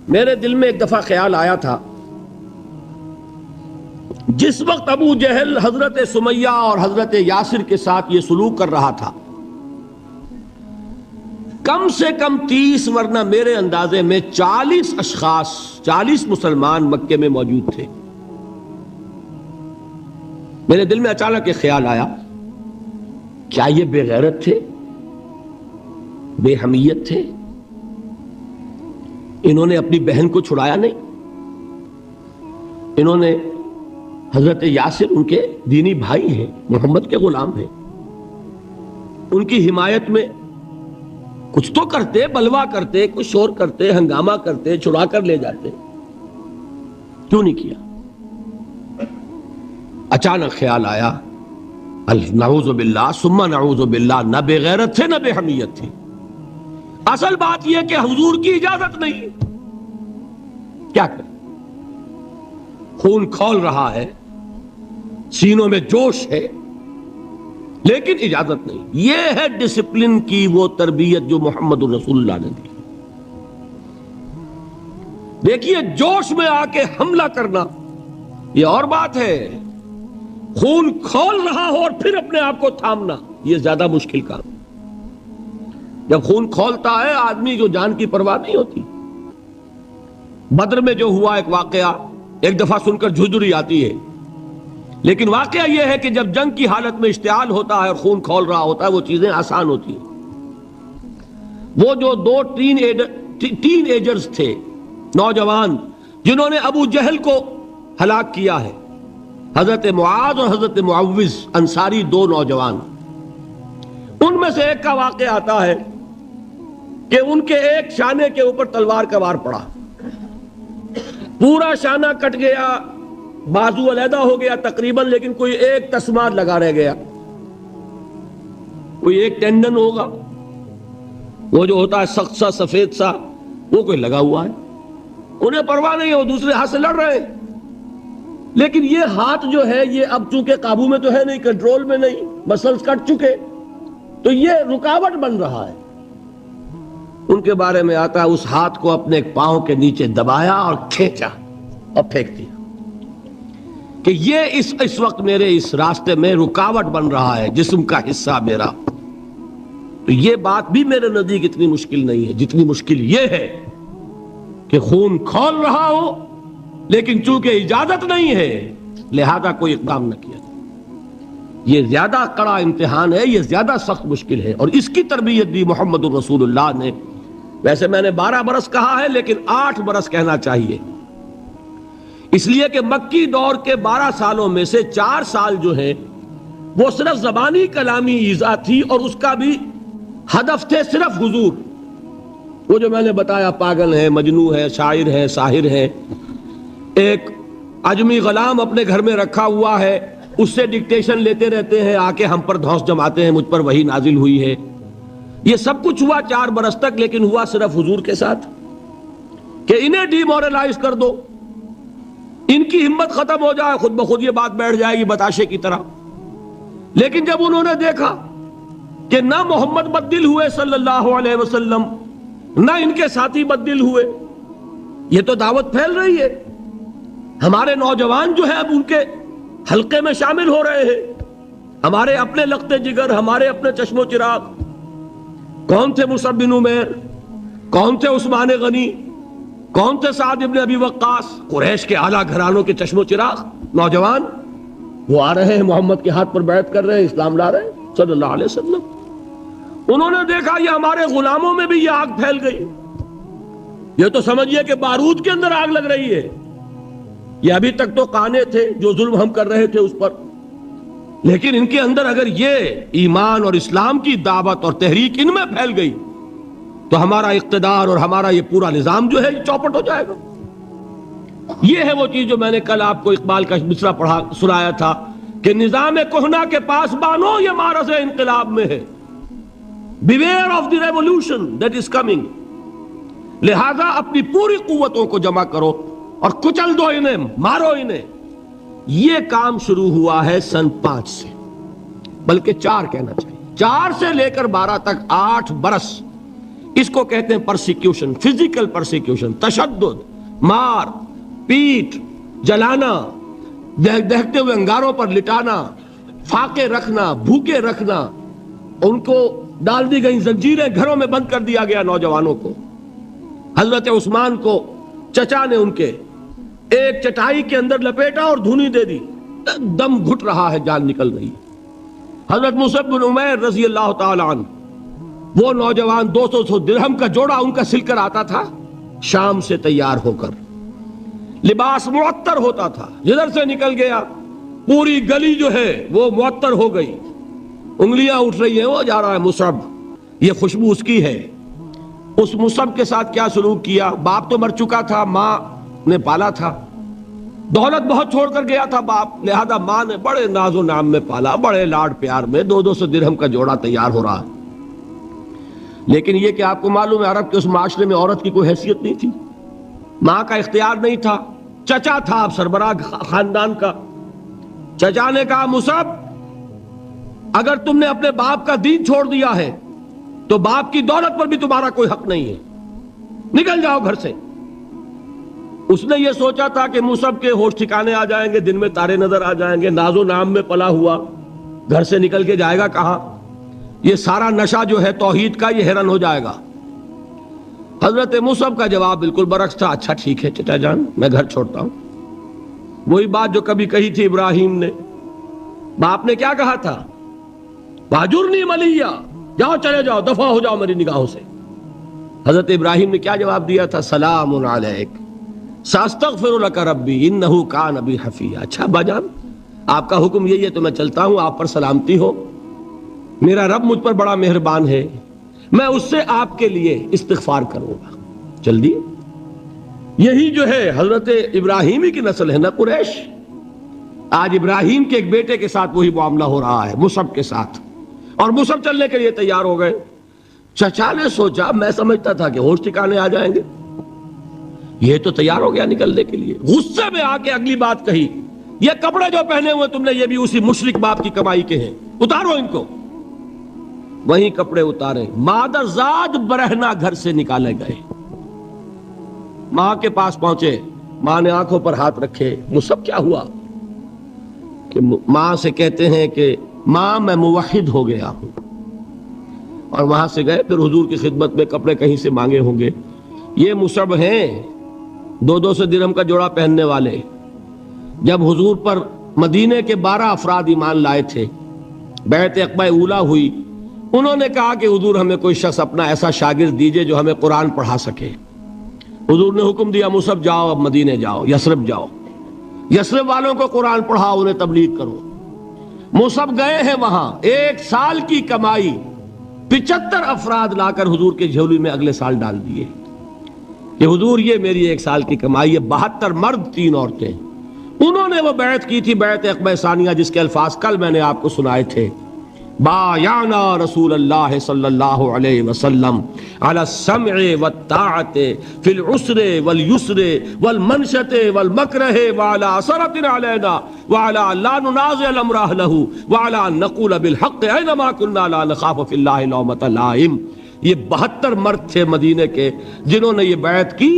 میرے دل میں ایک دفعہ خیال آیا تھا، جس وقت ابو جہل حضرت سمیہ اور حضرت یاسر کے ساتھ یہ سلوک کر رہا تھا، کم سے کم 30 ورنہ میرے اندازے میں 40 اشخاص، 40 مسلمان مکے میں موجود تھے۔ میرے دل میں اچانک ایک خیال آیا، کیا یہ بے غیرت تھے، بے حمیت تھے؟ انہوں نے اپنی بہن کو چھڑایا نہیں؟ انہوں نے حضرت یاسر ان کے دینی بھائی ہیں، محمد کے غلام ہیں، ان کی حمایت میں کچھ تو کرتے، بلوا کرتے، کچھ شور کرتے، ہنگامہ کرتے، چھڑا کر لے جاتے، کیوں نہیں کیا؟ اچانک خیال آیا، نعوذ باللہ ثم نعوذ باللہ، نہ بے غیرت تھے نہ بے حمیت تھے، اصل بات یہ کہ حضور کی اجازت نہیں۔ کیا کریں؟ خون کھول رہا ہے، سینوں میں جوش ہے، لیکن اجازت نہیں۔ یہ ہے ڈسپلن کی وہ تربیت جو محمد رسول اللہ نے دی۔ دیکھیے، جوش میں آ کے حملہ کرنا یہ اور بات ہے، خون کھول رہا ہو اور پھر اپنے آپ کو تھامنا یہ زیادہ مشکل کام۔ جب خون کھولتا ہے آدمی جو جان کی پرواہ نہیں ہوتی۔ بدر میں جو ہوا ایک واقعہ ایک دفعہ سن کر جھجری آتی ہے، لیکن واقعہ یہ ہے کہ جب جنگ کی حالت میں اشتعال ہوتا ہے اور خون کھول رہا ہوتا ہے وہ چیزیں آسان ہوتی ہیں۔ وہ جو 2 ٹین ایجرز تھے، نوجوان، جنہوں نے ابو جہل کو ہلاک کیا ہے، حضرت معاذ اور حضرت معوذ، انصاری 2 نوجوان، ان میں سے ایک کا واقعہ آتا ہے کہ ان کے ایک شانے کے اوپر تلوار کا وار پڑا، پورا شانہ کٹ گیا، بازو علیحدہ ہو گیا تقریباً، لیکن کوئی ایک تسمہ لگا رہ گیا، کوئی ایک ٹینڈن ہوگا، وہ جو ہوتا ہے سخت سا سفید سا، وہ کوئی لگا ہوا ہے، انہیں پرواہ نہیں ہے، وہ دوسرے ہاتھ سے لڑ رہے ہیں، لیکن یہ ہاتھ جو ہے یہ اب چونکہ قابو میں تو ہے نہیں، کنٹرول میں نہیں، مسلز کٹ چکے، تو یہ رکاوٹ بن رہا ہے۔ ان کے بارے میں آتا ہے اس ہاتھ کو اپنے پاؤں کے نیچے دبایا اور کھینچا اور پھینک دیا کہ یہ اس وقت میرے اس راستے میں رکاوٹ بن رہا ہے، جسم کا حصہ میرا۔ تو یہ بات بھی میرے نزدیک اتنی مشکل نہیں ہے جتنی مشکل یہ ہے کہ خون کھول رہا ہو لیکن چونکہ اجازت نہیں ہے لہذا کوئی اقدام نہ کیا۔ یہ زیادہ کڑا امتحان ہے، یہ زیادہ سخت مشکل ہے، اور اس کی تربیت دی محمد الرسول اللہ نے۔ ویسے میں نے 12 برس کہا ہے لیکن 8 برس کہنا چاہیے، اس لیے کہ مکی دور کے 12 سالوں میں سے 4 سال جو ہیں وہ صرف زبانی کلامی ایذا تھی، اور اس کا بھی ہدف تھے صرف حضور۔ وہ جو میں نے بتایا پاگل ہے، مجنوں ہے، شاعر ہے، ساحر ہے، ایک عجمی غلام اپنے گھر میں رکھا ہوا ہے، اس سے ڈکٹیشن لیتے رہتے ہیں، آ کے ہم پر دھوس جماتے ہیں، مجھ پر وحی نازل ہوئی ہے۔ یہ سب کچھ ہوا 4 برس تک، لیکن ہوا صرف حضور کے ساتھ کہ انہیں ڈی مورلائز کر دو، ان کی ہمت ختم ہو جائے، خود بخود یہ بات بیٹھ جائے گی بتاشے کی طرح۔ لیکن جب انہوں نے دیکھا کہ نہ محمد بدل ہوئے صلی اللہ علیہ وسلم، نہ ان کے ساتھی بدل ہوئے، یہ تو دعوت پھیل رہی ہے، ہمارے نوجوان جو ہے اب ان کے حلقے میں شامل ہو رہے ہیں، ہمارے اپنے لختے جگر، ہمارے اپنے چشم و چراغ، کون تھے مصعب بن عمیر، کون تھے عثمان غنی، کون تھے سعد ابن ابی وقاص، قریش کے اعلیٰ گھرانوں کے چشم و چراغ نوجوان، وہ آ رہے ہیں محمد کے ہاتھ پر بیعت کر رہے ہیں، اسلام لا رہے ہیں صلی اللہ علیہ وسلم۔ انہوں نے دیکھا یہ ہمارے غلاموں میں بھی یہ آگ پھیل گئی، یہ تو سمجھیے کہ بارود کے اندر آگ لگ رہی ہے۔ یہ ابھی تک تو قانے تھے جو ظلم ہم کر رہے تھے اس پر، لیکن ان کے اندر اگر یہ ایمان اور اسلام کی دعوت اور تحریک ان میں پھیل گئی تو ہمارا اقتدار اور ہمارا یہ پورا نظام جو ہے یہ چوپٹ ہو جائے گا۔ یہ ہے وہ چیز جو میں نے کل آپ کو اقبال کا مصرع سنایا تھا کہ نظام کہنا کے پاس بانو یہ معرض انقلاب میں ہے، beware of the revolution that is coming. لہذا اپنی پوری قوتوں کو جمع کرو اور کچل دو انہیں، مارو انہیں۔ یہ کام شروع ہوا ہے سن 5 سے، بلکہ 4 کہنا چاہیے، 4 سے لے کر 12 تک 8 برس اس کو کہتے ہیں پرسیکیوشن، فزیکل پرسیکیوشن، تشدد، مار پیٹ، جلانا، دہتے ہوئے انگاروں پر لٹانا، فاقے رکھنا، بھوکے رکھنا، ان کو ڈال دی گئی زنجیریں، گھروں میں بند کر دیا گیا نوجوانوں کو۔ حضرت عثمان کو چچا نے ان کے ایک چٹائی کے اندر لپیٹا اور دھونی دے دی، دم گھٹ رہا ہے، جان نکل رہی۔ حضرت مصعب بن عمیر رضی اللہ تعالی عنہ، وہ نوجوان 200 درہم کا جوڑا ان کا سل کر آتا تھا شام سے تیار ہو کر، لباس معطر ہوتا تھا، جدھر سے نکل گیا پوری گلی جو ہے وہ معطر ہو گئی، انگلیاں اٹھ رہی ہیں، وہ جا رہا ہے مصعب، یہ خوشبو اس کی ہے۔ اس مصعب کے ساتھ کیا سلوک کیا؟ باپ تو مر چکا تھا، ماں نے پالا تھا، دولت بہت چھوڑ کر گیا تھا باپ، لہذا ماں نے بڑے ناز و نام میں پالا، بڑے لاڈ پیار میں، 200 درہم کا جوڑا تیار ہو رہا۔ لیکن یہ کہ آپ کو معلوم ہے عرب کے اس معاشرے میں عورت کی کوئی حیثیت نہیں تھی، ماں کا اختیار نہیں تھا، چچا تھا آپ سربراہ خاندان کا۔ چچا نے کہا مصعب اگر تم نے اپنے باپ کا دین چھوڑ دیا ہے تو باپ کی دولت پر بھی تمہارا کوئی حق نہیں ہے، نکل جاؤ گھر سے۔ اس نے یہ سوچا تھا کہ مصعب کے ہوش ٹھکانے آ جائیں گے، دن میں تارے نظر آ جائیں گے، ناز و نام میں پلا ہوا گھر سے نکل کے جائے گا کہاں، یہ سارا نشہ جو ہے توحید کا یہ حیران ہو جائے گا۔ حضرت مصعب کا جواب بالکل برعکس تھا، اچھا ٹھیک ہے چچا جان، میں گھر چھوڑتا ہوں۔ وہی بات جو کبھی کہی تھی ابراہیم نے، باپ نے کیا کہا تھا؟ واجرنی ملیہ، جاؤ چلے جاؤ، دفع ہو جاؤ میری نگاہوں سے۔ حضرت ابراہیم نے کیا جواب دیا تھا؟ سلام علیک ساستغفر لک ربی انہ کان بی حفیہ۔ اچھا ابا جان آپ کا حکم یہی ہے تو میں چلتا ہوں، آپ پر سلامتی ہو، میرا رب مجھ پر بڑا مہربان ہے، میں اس سے آپ کے لیے استغفار کروں گا۔ چل دیے۔ یہی جو ہے حضرت ابراہیمی کی نسل ہے نا قریش۔ آج ابراہیم کے ایک بیٹے کے ساتھ وہی معاملہ ہو رہا ہے مصعب کے ساتھ، اور مصعب چلنے کے لیے تیار ہو گئے۔ چچا نے سوچا، میں سمجھتا تھا کہ ہوش ٹھکانے آ جائیں گے، یہ تو تیار ہو گیا نکلنے کے لیے۔ غصے میں آ کے اگلی بات کہی، یہ کپڑے جو پہنے ہوئے تم نے یہ بھی اسی مشرک باپ کی کمائی کے ہیں، اتارو ان کو۔ وہیں کپڑے اتارے، مادر زاد برہنہ گھر سے نکالے گئے۔ ماں کے پاس پہنچے، ماں نے آنکھوں پر ہاتھ رکھے، مصعب کیا ہوا؟ کہ ماں سے کہتے ہیں کہ ماں میں موحد ہو گیا ہوں، اور وہاں سے گئے، پھر حضور کی خدمت میں کپڑے کہیں سے مانگے ہوں گے۔ یہ مصعب ہیں 200 درہم کا جوڑا پہننے والے۔ جب حضور پر مدینے کے 12 افراد ایمان لائے تھے، بیعت عقبہ اولیٰ ہوئی، انہوں نے کہا کہ حضور ہمیں کوئی شخص اپنا ایسا شاگرد دیجئے جو ہمیں قرآن پڑھا سکے۔ حضور نے حکم دیا مصعب جاؤ، اب مدینے جاؤ، یثرب جاؤ، یثرب والوں کو قرآن پڑھاؤ، انہیں تبلیغ کرو۔ مصعب گئے ہیں وہاں، 1 سال کی کمائی 75 افراد لا کر حضور کے جھولی میں اگلے سال ڈال دیے کہ حضور یہ میری 1 سال کی کمائی ہے۔ 72 مرد 3 عورتیں، انہوں نے وہ بیعت کی تھی، بیعت عقبہ ثانیہ، جس کے الفاظ کل میں نے آپ کو سنائے تھے۔ بایعنا رسول اللہ صلی اللہ علیہ وسلم علی السمع والطاعت فی العسر والیسر والمنشط والمکرہ وعلی اثرۃ علینا وعلی لا ننازع الامر اہلہ وعلی ان نقول بالحق اینما کنا لا نخاف فی اللہ لومۃ لائم۔ یہ 72 مرد تھے مدینے کے جنہوں نے یہ بیعت کی،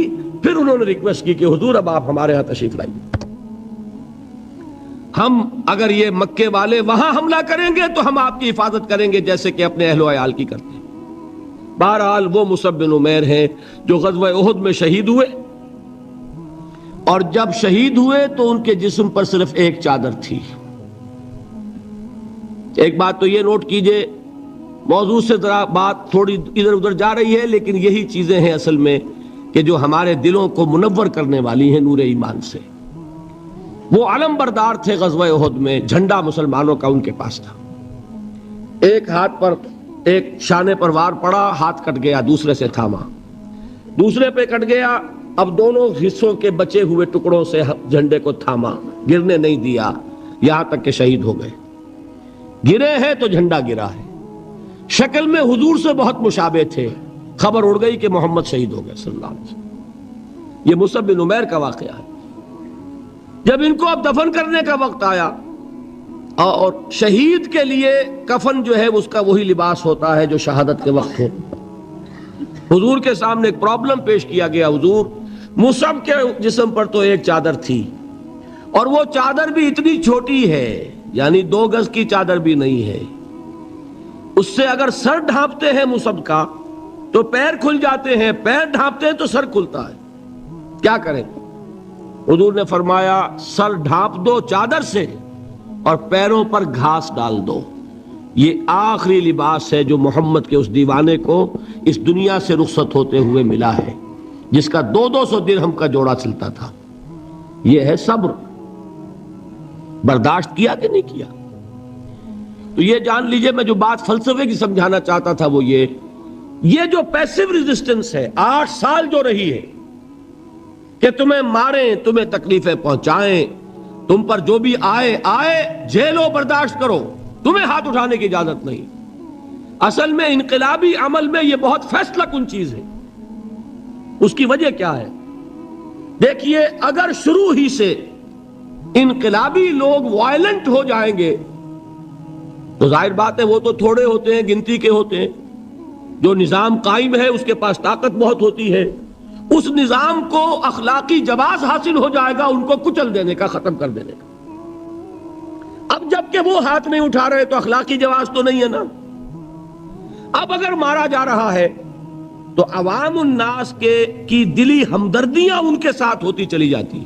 پھر انہوں نے ریکویسٹ کی کہ حضور اب آپ ہمارے ہاں تشریف لائیے، ہم اگر یہ مکے والے وہاں حملہ کریں گے تو ہم آپ کی حفاظت کریں گے جیسے کہ اپنے اہل و عیال کی کرتے ہیں۔ بہرحال وہ مصعب بن عمیر ہیں جو غزوہ احد میں شہید ہوئے، اور جب شہید ہوئے تو ان کے جسم پر صرف ایک چادر تھی۔ ایک بات تو یہ نوٹ کیجئے، موضوع سے ذرا بات تھوڑی ادھر ادھر جا رہی ہے، لیکن یہی چیزیں ہیں اصل میں کہ جو ہمارے دلوں کو منور کرنے والی ہیں نور ایمان سے۔ وہ علم بردار تھے غزوہ احد میں، جھنڈا مسلمانوں کا ان کے پاس تھا۔ ایک ہاتھ پر ایک شانے پر وار پڑا، ہاتھ کٹ گیا، دوسرے سے تھاما، دوسرے پہ کٹ گیا، اب دونوں حصوں کے بچے ہوئے ٹکڑوں سے جھنڈے کو تھاما، گرنے نہیں دیا، یہاں تک کہ شہید ہو گئے۔ گرے ہیں تو جھنڈا گرا ہے۔ شکل میں حضور سے بہت مشابہ تھے، خبر اڑ گئی کہ محمد شہید ہو گئے صلی اللہ علیہ وسلم۔ یہ مصعب بن عمیر کا واقعہ ہے۔ جب ان کو اب دفن کرنے کا وقت آیا، اور شہید کے لیے کفن جو ہے اس کا وہی لباس ہوتا ہے جو شہادت کے وقت ہو، حضور کے سامنے ایک پرابلم پیش کیا گیا. حضور مصعب کے جسم پر تو ایک چادر تھی اور وہ چادر بھی اتنی چھوٹی ہے، یعنی 2 گز کی چادر بھی نہیں ہے. اس سے اگر سر ڈھانپتے ہیں مصعب کا تو پیر کھل جاتے ہیں، پیر ڈھانپتے ہیں تو سر کھلتا ہے. کیا کریں؟ حضور نے فرمایا سر ڈھانپ دو چادر سے اور پیروں پر گھاس ڈال دو. یہ آخری لباس ہے جو محمد کے اس دیوانے کو اس دنیا سے رخصت ہوتے ہوئے ملا ہے، جس کا 200 درہم کا جوڑا چلتا تھا. یہ ہے صبر. برداشت کیا کہ نہیں کیا؟ تو یہ جان لیجئے، میں جو بات فلسفے کی سمجھانا چاہتا تھا وہ یہ جو پیسیو ریزسٹنس ہے 8 سال جو رہی ہے کہ تمہیں ماریں، تمہیں تکلیفیں پہنچائیں، تم پر جو بھی آئے جھیلو، برداشت کرو، تمہیں ہاتھ اٹھانے کی اجازت نہیں. اصل میں انقلابی عمل میں یہ بہت فیصلہ کن چیز ہے. اس کی وجہ کیا ہے؟ دیکھیے، اگر شروع ہی سے انقلابی لوگ وائلنٹ ہو جائیں گے تو ظاہر بات ہے وہ تو تھوڑے ہوتے ہیں، گنتی کے ہوتے ہیں. جو نظام قائم ہے اس کے پاس طاقت بہت ہوتی ہے، اس نظام کو اخلاقی جواز حاصل ہو جائے گا ان کو کچل دینے کا، ختم کر دینے کا. اب جب کہ وہ ہاتھ نہیں اٹھا رہے تو اخلاقی جواز تو نہیں ہے نا. اب اگر مارا جا رہا ہے تو عوام الناس کی دلی ہمدردیاں ان کے ساتھ ہوتی چلی جاتی.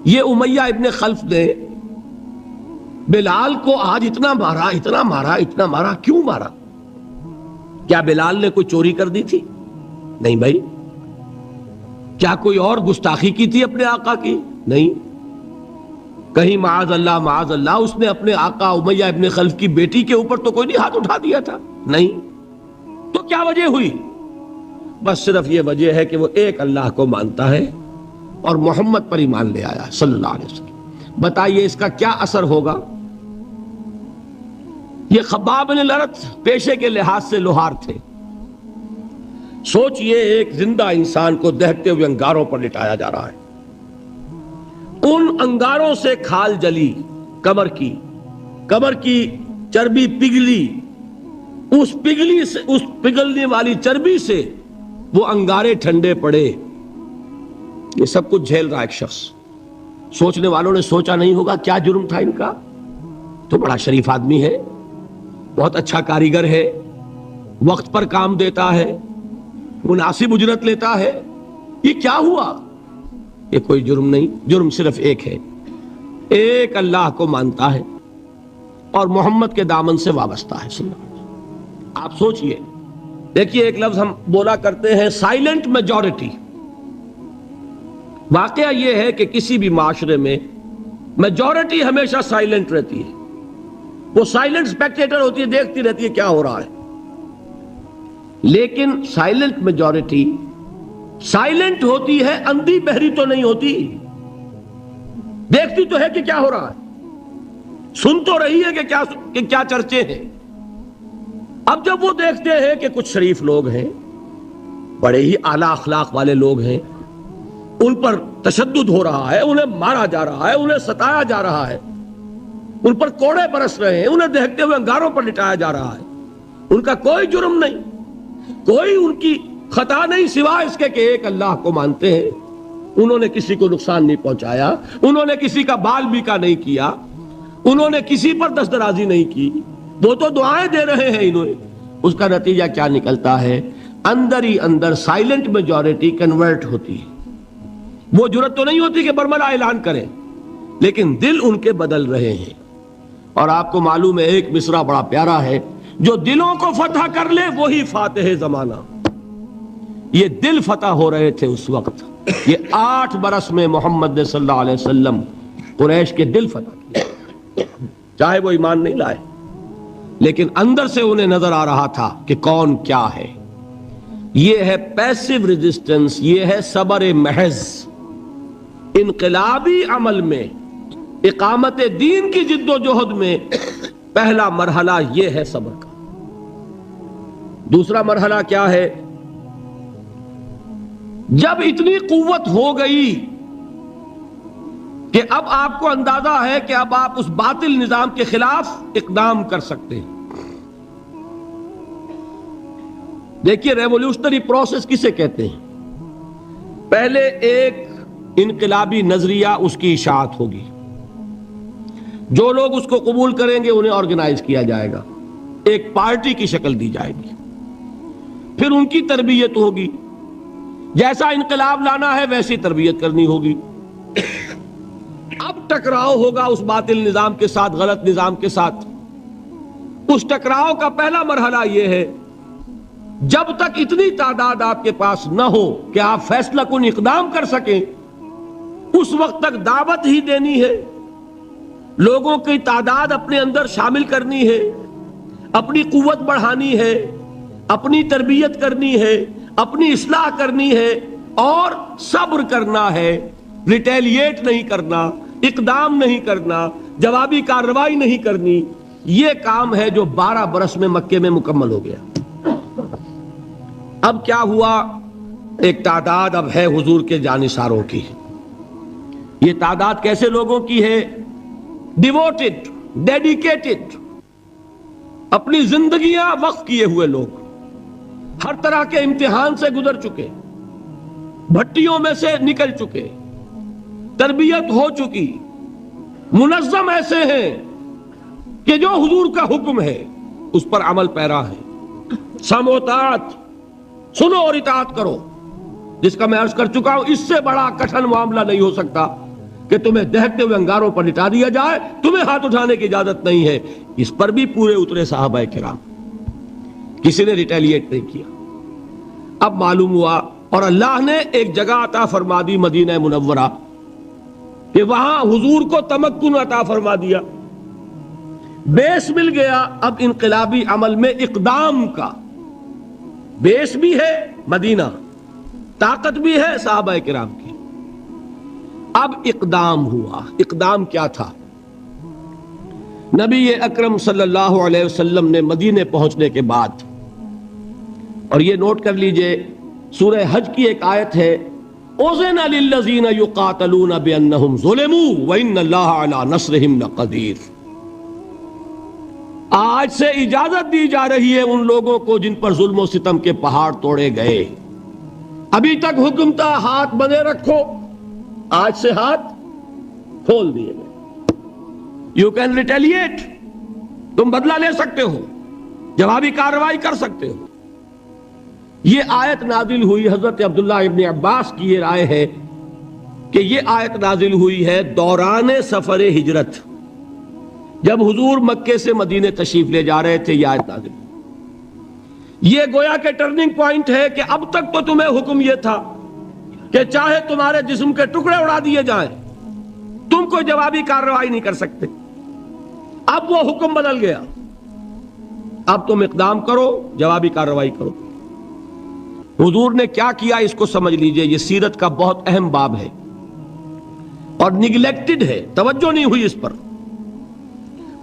یہ امیہ ابن خلف نے بلال کو آج اتنا مارا، کیوں مارا؟ کیا بلال نے کوئی چوری کر دی تھی؟ نہیں بھائی. کیا کوئی اور گستاخی کی تھی اپنے آقا کی؟ نہیں. کہیں معاذ اللہ اس نے اپنے آقا امیہ ابن خلف کی بیٹی کے اوپر تو کوئی نہیں ہاتھ اٹھا دیا تھا؟ نہیں. تو کیا وجہ ہوئی؟ بس صرف یہ وجہ ہے کہ وہ ایک اللہ کو مانتا ہے اور محمد پر ایمان لے آیا صلی اللہ علیہ وسلم. بتائیے اس کا کیا اثر ہوگا؟ یہ خباب بن الارت پیشے کے لحاظ سے لوہار تھے. سوچئے ایک زندہ انسان کو دہتے ہوئے انگاروں پر لٹایا جا رہا ہے. ان انگاروں سے کھال جلی، کمر کی چربی پگھلی، اس پگھلنے والی چربی سے وہ انگارے ٹھنڈے پڑے. یہ سب کچھ جھیل رہا ایک شخص. سوچنے والوں نے سوچا نہیں ہوگا کیا جرم تھا ان کا؟ تو بڑا شریف آدمی ہے، بہت اچھا کاریگر ہے، وقت پر کام دیتا ہے، مناسب اجرت لیتا ہے. یہ کیا ہوا؟ یہ کوئی جرم نہیں. جرم صرف ایک ہے، ایک اللہ کو مانتا ہے اور محمد کے دامن سے وابستہ ہے. آپ سوچئے، دیکھیے ایک لفظ ہم بولا کرتے ہیں سائلنٹ میجورٹی. واقعہ یہ ہے کہ کسی بھی معاشرے میں میجورٹی ہمیشہ سائلنٹ رہتی ہے. وہ سائلنٹ اسپیکٹیٹر ہوتی ہے، دیکھتی رہتی ہے کیا ہو رہا ہے. لیکن سائلنٹ میجورٹی سائلنٹ ہوتی ہے، اندھی بہری تو نہیں ہوتی. دیکھتی تو ہے کہ کیا ہو رہا ہے، سن تو رہی ہے کہ کیا چرچے ہیں. اب جب وہ دیکھتے ہیں کہ کچھ شریف لوگ ہیں، بڑے ہی اعلیٰ اخلاق والے لوگ ہیں، ان پر تشدد ہو رہا ہے، انہیں مارا جا رہا ہے، انہیں ستایا جا رہا ہے، ان پر کوڑے برس رہے ہیں، انہیں دیکھتے ہوئے انگاروں پر لٹایا جا رہا ہے، ان کا کوئی جرم نہیں، کوئی ان کی خطا نہیں سوائے اس کے کہ ایک اللہ کو مانتے ہیں. انہوں نے کسی کو نقصان نہیں پہنچایا، انہوں نے کسی کا بال بیکا نہیں کیا، انہوں نے کسی پر دست درازی نہیں کی، وہ تو دعائیں دے رہے ہیں انہیں. اس کا نتیجہ کیا نکلتا ہے؟ اندر ہی اندر سائلنٹ میجورٹی کنورٹ ہوتی ہے. وہ جرت تو نہیں ہوتی کہ برملا اعلان کریں، لیکن دل ان کے بدل رہے ہیں. اور آپ کو معلوم ہے ایک مصرع بڑا پیارا ہے، جو دلوں کو فتح کر لے وہی فاتح زمانہ. یہ دل فتح ہو رہے تھے اس وقت. یہ 8 برس میں محمد صلی اللہ علیہ وسلم قریش کے دل فتح کیے، چاہے وہ ایمان نہیں لائے، لیکن اندر سے انہیں نظر آ رہا تھا کہ کون کیا ہے. یہ ہے پیسیو ریزسٹنس، یہ ہے صبر محض. انقلابی عمل میں، اقامت دین کی جد و جہد میں پہلا مرحلہ یہ ہے صبر کا. دوسرا مرحلہ کیا ہے؟ جب اتنی قوت ہو گئی کہ اب آپ کو اندازہ ہے کہ اب آپ اس باطل نظام کے خلاف اقدام کر سکتے ہیں. دیکھیے ریولیوشنری پروسیس کسے کہتے ہیں؟ پہلے ایک انقلابی نظریہ، اس کی اشاعت ہوگی، جو لوگ اس کو قبول کریں گے انہیں آرگنائز کیا جائے گا، ایک پارٹی کی شکل دی جائے گی، پھر ان کی تربیت ہوگی، جیسا انقلاب لانا ہے ویسی تربیت کرنی ہوگی۔ اب ٹکراؤ ہوگا اس باطل نظام کے ساتھ، غلط نظام کے ساتھ۔ اس ٹکراؤ کا پہلا مرحلہ یہ ہے، جب تک اتنی تعداد آپ کے پاس نہ ہو کہ آپ فیصلہ کن اقدام کر سکیں، اس وقت تک دعوت ہی دینی ہے، لوگوں کی تعداد اپنے اندر شامل کرنی ہے، اپنی قوت بڑھانی ہے، اپنی تربیت کرنی ہے، اپنی اصلاح کرنی ہے، اور صبر کرنا ہے، ریٹیلیٹ نہیں کرنا، اقدام نہیں کرنا، جوابی کارروائی نہیں کرنی۔ یہ کام ہے جو 12 برس میں مکے میں مکمل ہو گیا۔ اب کیا ہوا؟ ایک تعداد اب ہے حضور کے جانثاروں کی۔ یہ تعداد کیسے لوگوں کی ہے؟ ڈیووٹڈ، ڈیڈیکیٹڈ، اپنی زندگیاں وقف کیے ہوئے لوگ، ہر طرح کے امتحان سے گزر چکے، بھٹیوں میں سے نکل چکے، تربیت ہو چکی، منظم ایسے ہیں کہ جو حضور کا حکم ہے اس پر عمل پیرا ہے۔ سم و طاعت، سنو اور اطاعت کرو، جس کا میں عرض کر چکا ہوں، اس سے بڑا کٹھن معاملہ نہیں ہو سکتا کہ تمہیں دہتے ہوئے انگاروں پر لٹا دیا جائے، تمہیں ہاتھ اٹھانے کی اجازت نہیں ہے۔ اس پر بھی پورے اترے صحابہ کرام، کسی نے ریٹیلیٹ نہیں کیا۔ اب معلوم ہوا، اور اللہ نے ایک جگہ عطا فرما دی مدینہ منورہ، کہ وہاں حضور کو تمکن عطا فرما دیا، بیس مل گیا اب انقلابی عمل میں اقدام کا۔ بیس بھی ہے مدینہ، طاقت بھی ہے صحابہ کرام کی۔ اب اقدام ہوا۔ اقدام کیا تھا؟ نبی اکرم صلی اللہ علیہ وسلم نے مدینے پہنچنے کے بعد، اور یہ نوٹ کر لیجئے، سورہ حج کی ایک آیت ہے، اُذِنَ لِلَّذِينَ يُقَاتَلُونَ بِأَنَّهُمْ ظُلِمُوا وَإِنَّ اللَّهَ عَلَى نَصْرِهِمْ لَقَدِيرٌ۔ آج سے اجازت دی جا رہی ہے ان لوگوں کو جن پر ظلم و ستم کے پہاڑ توڑے گئے۔ ابھی تک حکم تھا ہاتھ بندے رکھو، آج سے ہاتھ کھول دیے گئے۔ یو کین ریٹیلیٹ، تم بدلہ لے سکتے ہو، جوابی کارروائی کر سکتے ہو۔ یہ آیت نازل ہوئی، حضرت عبداللہ ابن عباس کی یہ رائے ہے کہ یہ آیت نازل ہوئی ہے دوران سفر ہجرت، جب حضور مکے سے مدینے تشریف لے جا رہے تھے۔ یہ آیت نازل ہوئی، یہ گویا کہ ٹرننگ پوائنٹ ہے کہ اب تک تو تمہیں حکم یہ تھا کہ چاہے تمہارے جسم کے ٹکڑے اڑا دیے جائیں، تم کوئی جوابی کارروائی نہیں کر سکتے۔ اب وہ حکم بدل گیا، اب تم اقدام کرو، جوابی کارروائی کرو۔ حضور نے کیا کیا اس کو سمجھ لیجئے، یہ سیرت کا بہت اہم باب ہے اور نگلیکٹڈ ہے، توجہ نہیں ہوئی اس پر۔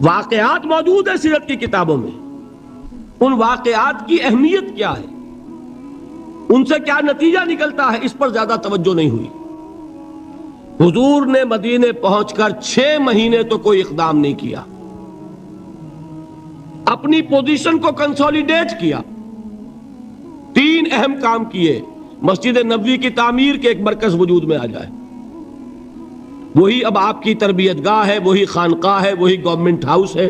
واقعات موجود ہیں سیرت کی کتابوں میں، ان واقعات کی اہمیت کیا ہے، ان سے کیا نتیجہ نکلتا ہے، اس پر زیادہ توجہ نہیں ہوئی۔ حضور نے مدینے پہنچ کر 6 مہینے تو کوئی اقدام نہیں کیا، اپنی پوزیشن کو کنسولیڈیٹ کیا۔ 3 اہم کام کیے، مسجد نبوی کی تعمیر کے ایک مرکز وجود میں آ جائے، وہی اب آپ کی تربیت گاہ ہے، وہی خانقاہ ہے، وہی گورنمنٹ ہاؤس ہے،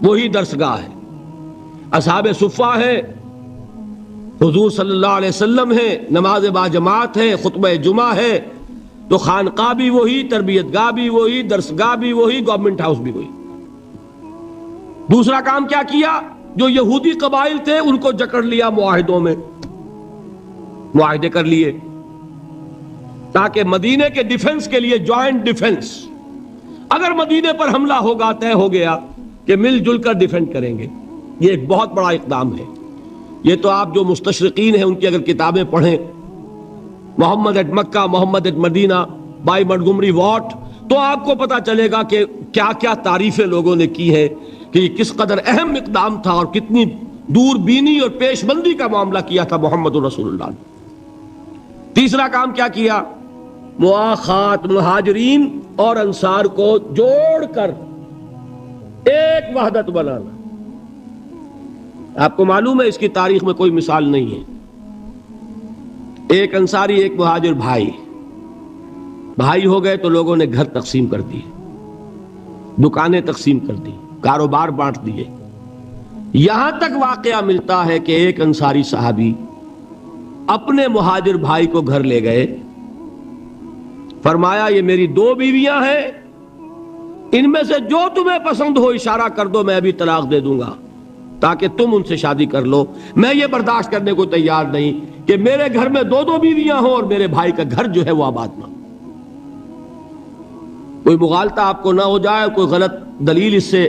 وہی درسگاہ ہے، اصحاب صفہ ہے، حضور صلی اللہ علیہ وسلم ہے، نماز با جماعت ہے، خطبہ جمعہ ہے، تو خانقاہ بھی وہی، تربیت گاہ بھی وہی، درسگاہ بھی وہی، گورنمنٹ ہاؤس بھی وہی۔ دوسرا کام کیا کیا؟ جو یہودی قبائل تھے ان کو جکڑ لیا، معاہدوں میں معاہدے کر لیے، تاکہ مدینے کے ڈیفنس کے لیے جوائنٹ ڈیفنس، اگر مدینے پر حملہ ہوگا طے ہو گیا کہ مل جل کر ڈیفینڈ کریں گے۔ یہ ایک بہت بڑا اقدام ہے۔ یہ تو آپ جو مستشرقین ہیں ان کی اگر کتابیں پڑھیں، Muhammad at Mecca, Muhammad at Medina by Montgomery Watt, تو آپ کو پتا چلے گا کہ کیا کیا تعریفیں لوگوں نے کی ہے کہ یہ کس قدر اہم اقدام تھا اور کتنی دور بینی اور پیش بندی کا معاملہ کیا تھا محمد رسول اللہ نے۔ تیسرا کام کیا کیا؟ مواخات، مہاجرین اور انصار کو جوڑ کر ایک وحدت بنانا۔ آپ کو معلوم ہے اس کی تاریخ میں کوئی مثال نہیں ہے. ایک انصاری ایک مہاجر بھائی ہو گئے تو لوگوں نے گھر تقسیم کر دیے, دکانیں تقسیم کر دی, کاروبار بانٹ دیے. یہاں تک واقعہ ملتا ہے کہ ایک انصاری صحابی اپنے مہاجر بھائی کو گھر لے گئے, فرمایا یہ میری 2 بیویاں ہیں, ان میں سے جو تمہیں پسند ہو اشارہ کر دو, میں ابھی طلاق دے دوں گا تاکہ تم ان سے شادی کر لو. میں یہ برداشت کرنے کو تیار نہیں کہ میرے گھر میں 2 بیویاں ہوں اور میرے بھائی کا گھر جو ہے وہ آباد نہ ہو. کوئی مغالطہ آپ کو نہ ہو جائے, کوئی غلط دلیل اس سے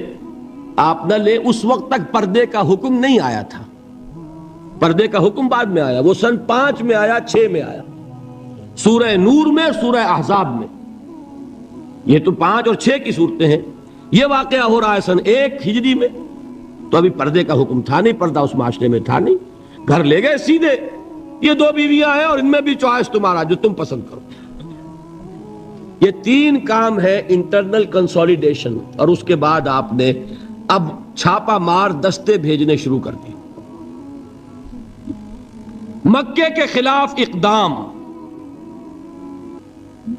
آپ نہ لیں. اس وقت تک پردے کا حکم نہیں آیا تھا, پردے کا حکم بعد میں آیا, وہ سن 5 میں آیا, 6 میں آیا, سورہ نور میں, سورہ احزاب میں. یہ تو 5 اور 6 کی صورتیں ہیں. یہ واقعہ ہو رہا ہے سن 1 ہجری میں, تو ابھی پردے کا حکم تھا نہیں, پردہ اس معاشرے میں تھا نہیں. گھر لے گئے سیدھے, یہ 2 بیویاں ہیں اور ان میں بھی چوائس تمہارا, جو تم پسند کرو. یہ 3 کام ہے انٹرنل کنسولیڈیشن, اور اس کے بعد آپ نے اب چھاپا مار دستے بھیجنے شروع کر دی. مکے کے خلاف اقدام,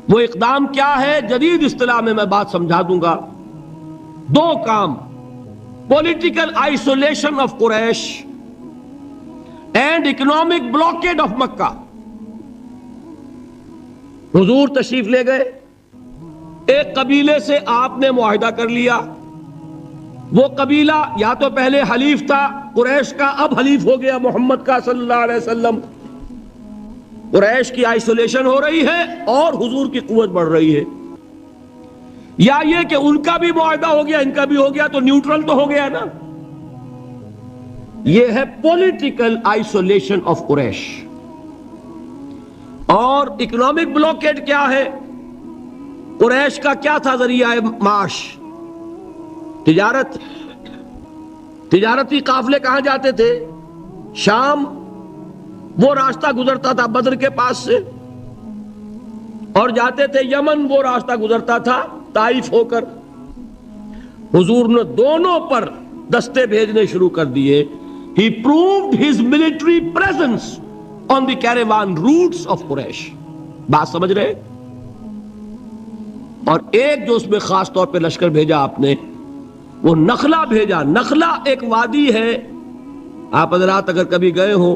وہ اقدام کیا ہے جدید اصطلاح میں بات سمجھا دوں گا. 2 کام, political isolation of Quraysh and economic blockade of Mecca. حضور تشریف لے گئے, ایک قبیلے سے آپ نے معاہدہ کر لیا. وہ قبیلہ یا تو پہلے حلیف تھا قریش کا, اب حلیف ہو گیا محمد کا صلی اللہ علیہ وسلم. قریش کی آئسولیشن ہو رہی ہے اور حضور کی قوت بڑھ رہی ہے. یا یہ کہ ان کا بھی معاہدہ ہو گیا, ان کا بھی ہو گیا, تو نیوٹرل تو ہو گیا نا. یہ ہے پولیٹیکل آئسولیشن آف قریش. اور اکنامک بلاکیڈ کیا ہے؟ قریش کا کیا تھا ذریعہ معاش؟ تجارت. تجارتی قافلے کہاں جاتے تھے؟ شام. وہ راستہ گزرتا تھا بدر کے پاس سے, اور جاتے تھے یمن. وہ راستہ گزرتا تھا طائف ہو کر. حضور نے دونوں پر دستے بھیجنے شروع کر دیے. He proved his military presence on the caravan routes of Quraysh. بات سمجھ رہے؟ اور ایک جو اس میں خاص طور پہ لشکر بھیجا آپ نے, وہ نخلا بھیجا. نخلا ایک وادی ہے, آپ حضرات اگر کبھی گئے ہو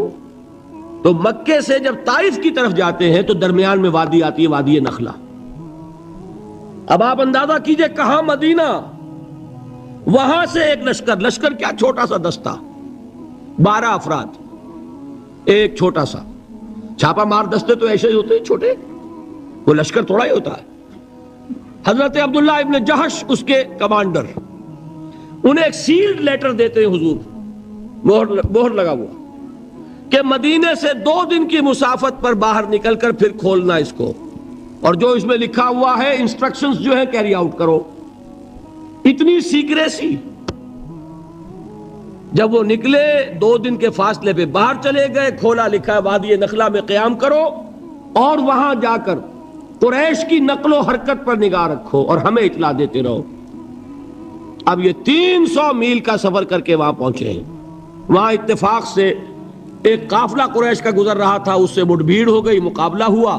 تو مکے سے جب طائف کی طرف جاتے ہیں تو درمیان میں وادی آتی ہے, وادی نخلا. اب آپ اندازہ کیجئے کہاں مدینہ, وہاں سے ایک لشکر کیا چھوٹا سا دستہ, 12 افراد, ایک چھوٹا سا چھاپا مار دستے تو ایسے ہی ہوتے ہیں چھوٹے, وہ لشکر تھوڑا ہی ہوتا ہے. حضرت عبداللہ ابن جہش اس کے کمانڈر, انہیں ایک سیلڈ لیٹر دیتے ہیں حضور, مہر لگا ہوا, کہ مدینے سے 2 دن کی مسافت پر باہر نکل کر پھر کھولنا اس کو, اور جو اس میں لکھا ہوا ہے انسٹرکشنز جو ہے کیری آؤٹ کرو. اتنی سیکریسی. جب وہ نکلے 2 دن کے فاصلے پہ باہر چلے گئے, کھولا, لکھا ہے وادی نخلا میں قیام کرو اور وہاں جا کر قریش کی نقل و حرکت پر نگاہ رکھو اور ہمیں اطلاع دیتے رہو. اب یہ 300 میل کا سفر کر کے وہاں پہنچے ہیں. وہاں اتفاق سے ایک قافلہ قریش کا گزر رہا تھا, اس سے مٹ بھیڑ ہو گئی, مقابلہ ہوا.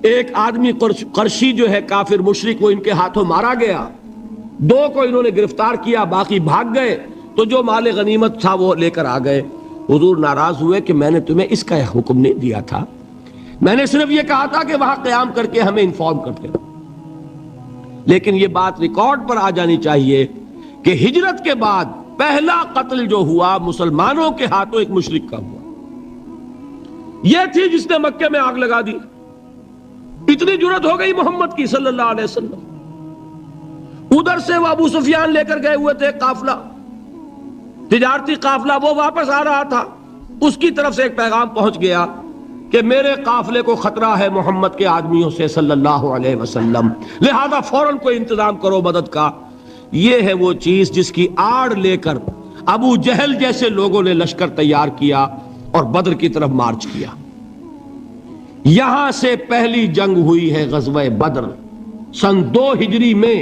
ایک آدمی قرشی جو ہے کافر مشرک, وہ ان کے ہاتھوں مارا گیا. 2 کو انہوں نے گرفتار کیا, باقی بھاگ گئے. تو جو مال غنیمت تھا وہ لے کر آ گئے. حضور ناراض ہوئے کہ میں نے تمہیں اس کا حکم نہیں دیا تھا, میں نے صرف یہ کہا تھا کہ وہاں قیام کر کے ہمیں انفارم کرتے رہو. لیکن یہ بات ریکارڈ پر آ جانی چاہیے کہ ہجرت کے بعد پہلا قتل جو ہوا مسلمانوں کے ہاتھوں ایک مشرک کا ہوا. یہ تھی جس نے مکے میں آگ لگا دی. اتنی جرت ہو گئی محمد کی صلی اللہ علیہ وسلم. ادھر سے وہ ابو سفیان لے کر گئے ہوئے تھے قافلہ, تجارتی قافلہ, وہ واپس آ رہا تھا. اس کی طرف سے ایک پیغام پہنچ گیا کہ میرے قافلے کو خطرہ ہے محمد کے آدمیوں سے صلی اللہ علیہ وسلم, لہذا فوراً کوئی انتظام کرو مدد کا. یہ ہے وہ چیز جس کی آڑ لے کر ابو جہل جیسے لوگوں نے لشکر تیار کیا اور بدر کی طرف مارچ کیا. یہاں سے پہلی جنگ ہوئی ہے غزوہ بدر سن 2 ہجری میں.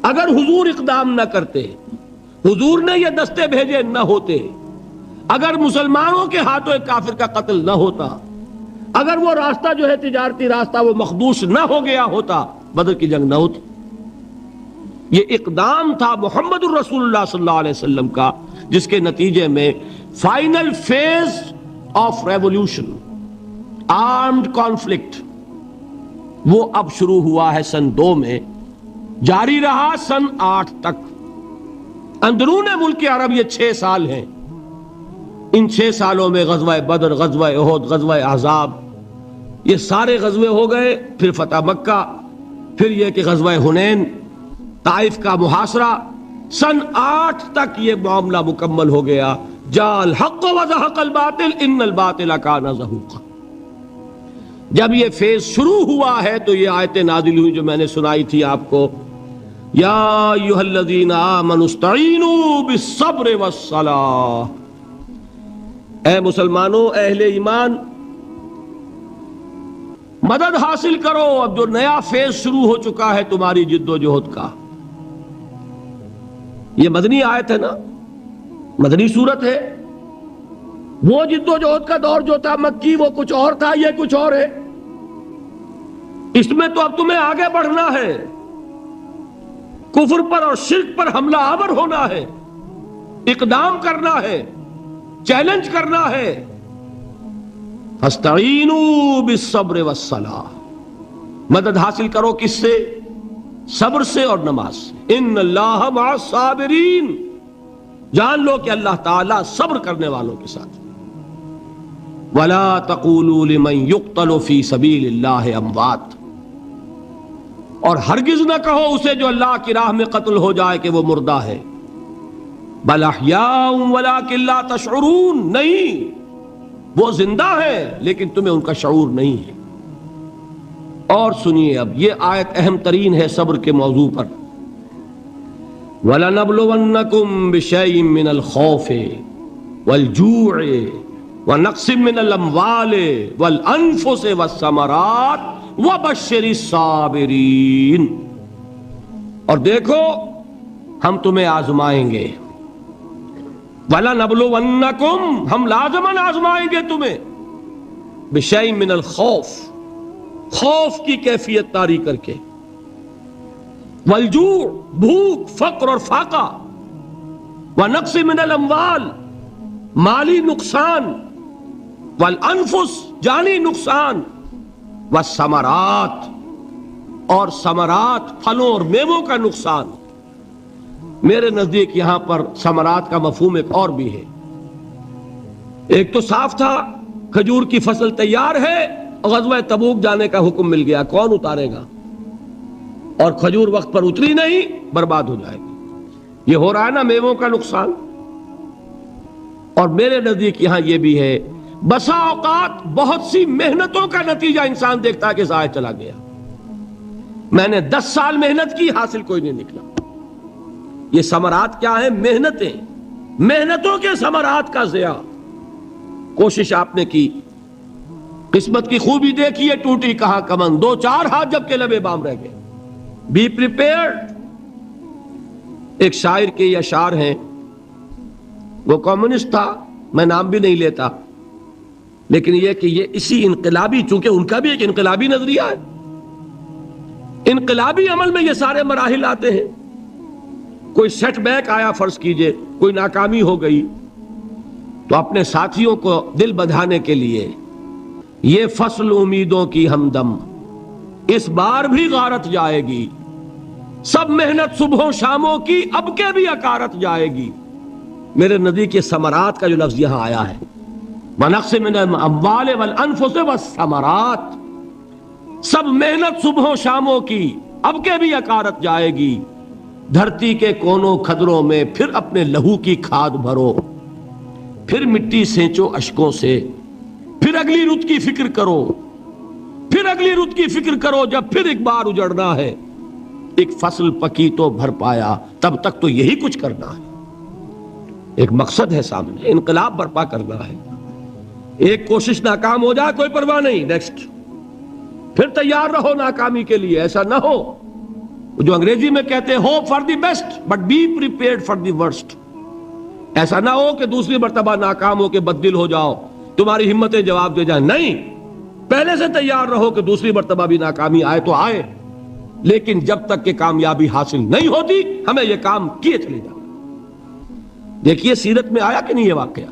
اگر حضور اقدام نہ کرتے, حضور نے یہ دستے بھیجے نہ ہوتے، اگر مسلمانوں کے ہاتھوں ایک کافر کا قتل نہ ہوتا، اگر وہ راستہ جو ہے تجارتی راستہ وہ مخدوش نہ ہو گیا ہوتا، بدر کی جنگ نہ ہوتی۔ یہ اقدام تھا محمد الرسول اللہ صلی اللہ علیہ وسلم کا، جس کے نتیجے میں final phase of revolution, armed conflict, وہ اب شروع ہوا ہے سن 2 میں، جاری رہا سن 8 تک۔ اندرون ملک عرب یہ 6 سال ہیں۔ ان 6 سالوں میں غزوہ بدر، غزوہ احد، غزوہ احزاب، یہ سارے غزوے ہو گئے، پھر فتح مکہ، پھر یہ کہ غزوہ حنین، طائف کا محاصرہ، سن 8 تک یہ معاملہ مکمل ہو گیا۔ جاء الحق وزهق الباطل ان الباطل کان زہوقا۔ جب یہ فیز شروع ہوا ہے تو یہ آیتیں نازل ہوئی جو میں نے سنائی تھی آپ کو، یا ایھا الذین آمنوا استعینوا بالصبر والصلاۃ، اے مسلمانوں، اہل ایمان، مدد حاصل کرو، اب جو نیا فیز شروع ہو چکا ہے تمہاری جد و جہد کا۔ یہ مدنی آیت ہے نا، مدنی صورت ہے۔ وہ جد و جہد کا دور جو تھا مکی وہ کچھ اور تھا، یہ کچھ اور ہے۔ اس میں تو اب تمہیں آگے بڑھنا ہے، کفر پر اور شرک پر حملہ آور ہونا ہے، اقدام کرنا ہے، چیلنج کرنا ہے۔ فاستعینوا بالصبر والصلاۃ، مدد حاصل کرو کس سے؟ صبر سے اور نماز سے۔ ان اللہ مع الصابرین، جان لو کہ اللہ تعالیٰ صبر کرنے والوں کے ساتھ۔ ولا تقولوا لمن يقتل في سبيل الله اموات، اور ہرگز نہ کہو اسے جو اللہ کی راہ میں قتل ہو جائے کہ وہ مردہ ہے۔ بل احیاء ولکن لا تشعرون، نہیں، وہ زندہ ہے لیکن تمہیں ان کا شعور نہیں ہے۔ اور سنیے اب یہ آیت اہم ترین ہے صبر کے موضوع پر۔ وَلَنَبْلُوَنَّكُمْ بِشَيْءٍ مِّنَ الْخَوْفِ وَالْجُوعِ وَنَقْصٍ مِّنَ الْأَمْوَالِ وَالْأَنفُسِ وَالثَّمَرَاتِ وَبَشِّرِ الصَّابِرِينَ، اور دیکھو ہم تمہیں آزمائیں گے۔ وَلَنَبْلُوَنَّكُمْ، ہم لازماً آزمائیں گے تمہیں، بِشَيْءٍ مِّنَ الْخَوْفِ، خوف کی کیفیت طاری کر کے، والجوع، بھوک، فقر اور فاقہ، ونقص من الاموال، مالی نقصان، والانفس، جانی نقصان، والثمرات، اور ثمرات، پھلوں اور میووں کا نقصان۔ میرے نزدیک یہاں پر ثمرات کا مفہوم ایک اور بھی ہے۔ ایک تو صاف تھا کھجور کی فصل تیار ہے، غزوہ تبوک جانے کا حکم مل گیا، کون اتارے گا؟ اور کھجور وقت پر اتری نہیں، برباد ہو جائے گی۔ یہ ہو رہا ہے نا میووں کا نقصان۔ اور میرے نزدیک یہاں یہ بھی ہے، بسا اوقات بہت سی محنتوں کا نتیجہ انسان دیکھتا ہے کہ ضائع چلا گیا، میں نے 10 سال محنت کی، حاصل کوئی نہیں نکلا۔ یہ ثمرات کیا ہیں؟ محنتیں، محنتوں کے ثمرات کا ضیاع۔ کوشش آپ نے کی، قسمت کی خوبی دیکھیے، ٹوٹی کہاں کمن، 2-4 ہاتھ جب کے لبے بام رہ گئے۔ Be prepared. ایک شاعر کے یہ اشعار ہیں، وہ کمیونسٹ تھا، میں نام بھی نہیں لیتا، لیکن یہ کہ یہ اسی انقلابی، چونکہ ان کا بھی ایک انقلابی نظریہ ہے، انقلابی عمل میں یہ سارے مراحل آتے ہیں۔ کوئی سیٹ بیک آیا، فرض کیجئے کوئی ناکامی ہو گئی، تو اپنے ساتھیوں کو دل بندھانے کے لیے یہ فصل امیدوں کی ہمدم، اس بار بھی غارت جائے گی، سب محنت صبحوں شاموں کی اب کے بھی اکارت جائے گی۔ میرے نزدیک یہ ثمرات کا جو لفظ یہاں آیا ہے، وَنَقْصٍ مِّنَ الْأَمْوَالِ وَالْأَنفُسِ وَالثَّمَرَاتِ، سب محنت صبحوں شاموں کی اب کے بھی اکارت جائے گی۔ دھرتی کے کونوں کھدروں میں پھر اپنے لہو کی کھاد بھرو، پھر مٹی سینچو اشکوں سے، پھر اگلی رت کی فکر کرو، پھر اگلی رت کی فکر کرو، جب پھر ایک بار اجڑنا ہے، ایک فصل پکی تو بھر پایا، تب تک تو یہی کچھ کرنا ہے۔ ایک مقصد ہے سامنے، انقلاب برپا کرنا ہے۔ ایک کوشش ناکام ہو جائے کوئی پرواہ نہیں، نیکسٹ، پھر تیار رہو ناکامی کے لیے، ایسا نہ ہو جو انگریزی میں کہتے ہیں hope for the best but be prepared for the worst. ایسا نہ ہو کہ دوسری مرتبہ ناکام ہو کے بددل ہو جاؤ, تمہاری ہمتیں جواب دے جائیں. نہیں, پہلے سے تیار رہو کہ دوسری مرتبہ بھی ناکامی آئے تو آئے, لیکن جب تک کہ کامیابی حاصل نہیں ہوتی ہمیں یہ کام کیے چلے جانا. دیکھیے سیرت میں آیا کہ نہیں یہ واقعہ.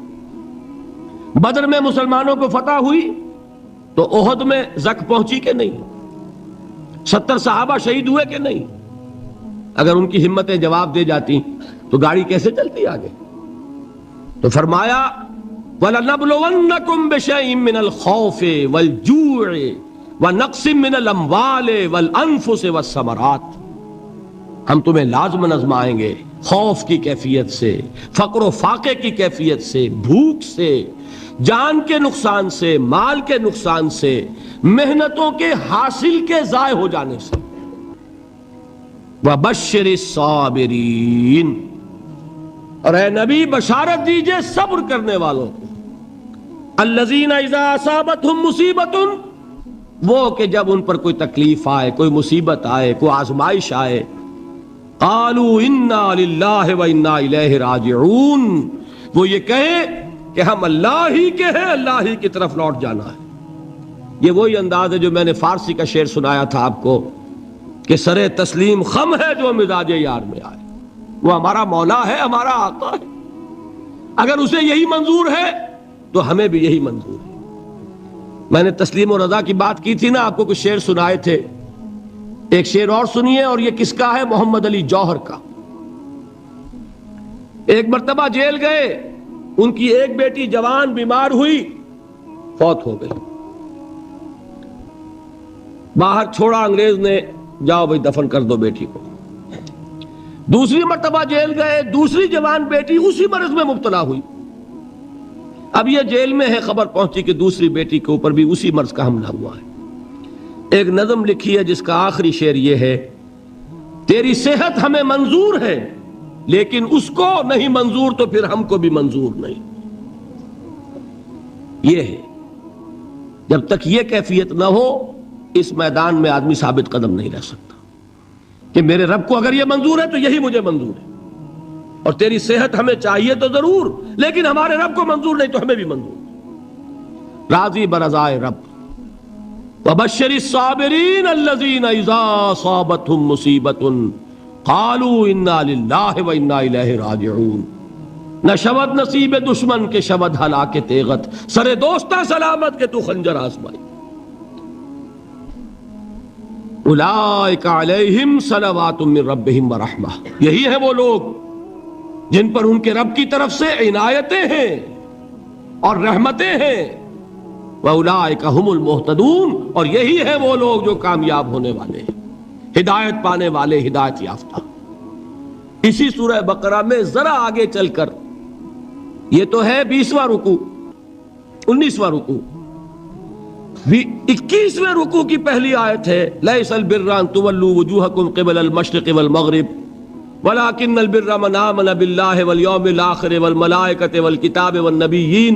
بدر میں مسلمانوں کو فتح ہوئی تو احد میں زک پہنچی کہ نہیں؟ 70 صحابہ شہید ہوئے کہ نہیں؟ اگر ان کی ہمتیں جواب دے جاتی تو گاڑی کیسے چلتی آگے؟ تو فرمایا وَلَنَبْلُوَنَّكُمْ بِشَيْءٍ مِّنَ الْخَوْفِ وَالْجُوعِ وَنَقْصٍ مِّنَ الْأَمْوَالِ وَالْأَنفُسِ وَالثَّمَرَاتِ. ہم تمہیں لازم آزمائیں گے خوف کی کیفیت سے, فقر و فاقے کی کیفیت سے, بھوک سے, جان کے نقصان سے, مال کے نقصان سے, محنتوں کے حاصل کے ضائع ہو جانے سے. وَبَشِّرِ الصَّابِرِينَ, اور اے نبی بشارت دیجئے صبر کرنے والوں کو. الَّذِينَ إِذَا أَصَابَتْهُمْ مُصِيبَةٌ, وہ کہ جب ان پر کوئی تکلیف آئے, کوئی مصیبت آئے, کوئی آزمائش آئے, قالوا انا للہ و انا الیہ راجعون, وہ یہ کہیں کہ ہم اللہ ہی کے ہیں, اللہ ہی کی طرف لوٹ جانا ہے. یہ وہی انداز ہے جو میں نے فارسی کا شعر سنایا تھا آپ کو کہ سرے تسلیم خم ہے جو مزاج یار میں آئے. وہ ہمارا مولا ہے, ہمارا آقا ہے, اگر اسے یہی منظور ہے تو ہمیں بھی یہی منظور ہے. میں نے تسلیم و رضا کی بات کی تھی نا, آپ کو کچھ شعر سنائے تھے. ایک شعر اور سنیے, اور یہ کس کا ہے؟ محمد علی جوہر کا. ایک مرتبہ جیل گئے, ان کی ایک بیٹی جوان بیمار ہوئی, فوت ہو گئی. باہر چھوڑا انگریز نے, جاؤ بھائی دفن کر دو بیٹی کو. دوسری مرتبہ جیل گئے, دوسری جوان بیٹی اسی مرض میں مبتلا ہوئی. اب یہ جیل میں ہے, خبر پہنچی کہ دوسری بیٹی کے اوپر بھی اسی مرض کا حملہ ہوا ہے. ایک نظم لکھی ہے جس کا آخری شعر یہ ہے, تیری صحت ہمیں منظور ہے لیکن اس کو نہیں منظور تو پھر ہم کو بھی منظور نہیں. یہ ہے, جب تک یہ کیفیت نہ ہو اس میدان میں آدمی ثابت قدم نہیں رہ سکتا کہ میرے رب کو اگر یہ منظور ہے تو یہی مجھے منظور ہے, اور تیری صحت ہمیں چاہیے تو ضرور, لیکن ہمارے رب کو منظور نہیں تو ہمیں بھی منظور. راضی برضائے رب. وَبَشِّرِ الصَّابِرِينَ الَّذِينَ إِذَا أَصَابَتْهُمْ مُصِيبَةٌ قَالُوا إِنَّا لِلَّهِ وَإِنَّا إِلَيْهِ رَاجِعُونَ. نہ شود نصیب دشمن کے شود ہلاک تیغت, سرے دوستاں سلامت کے تو خنجر آزمائی. اولئک علیہم صلوات من ربہم ورحمہ, یہی ہے وہ لوگ جن پر ان کے رب کی طرف سے عنایتیں ہیں اور رحمتیں ہیں. وَأُولَٰئِكَ هُمُ الْمُهْتَدُونَ, اور یہی ہے وہ لوگ جو کامیاب ہونے والے ہیں, ہدایت پانے والے, ہدایت یافتہ. اسی سورہ بقرہ میں ذرا آگے چل کر, یہ تو ہے 20واں رکوع, 19واں رکوع, 21ویں رکوع کی پہلی آیت ہے, لَيْسَ الْبِرَّ أَن تُوَلُّوا وُجُوهَكُمْ قِبَلَ الْمَشْرِقِ وَالْمَغْرِبِ وَلَٰكِنَّ الْبِرَّ مَنْ آمَنَ بِاللَّهِ وَالْيَوْمِ الْآخِرِ وَالْمَلَائِكَةِ وَالْكِتَابِ وَالنَّبِيِّينَ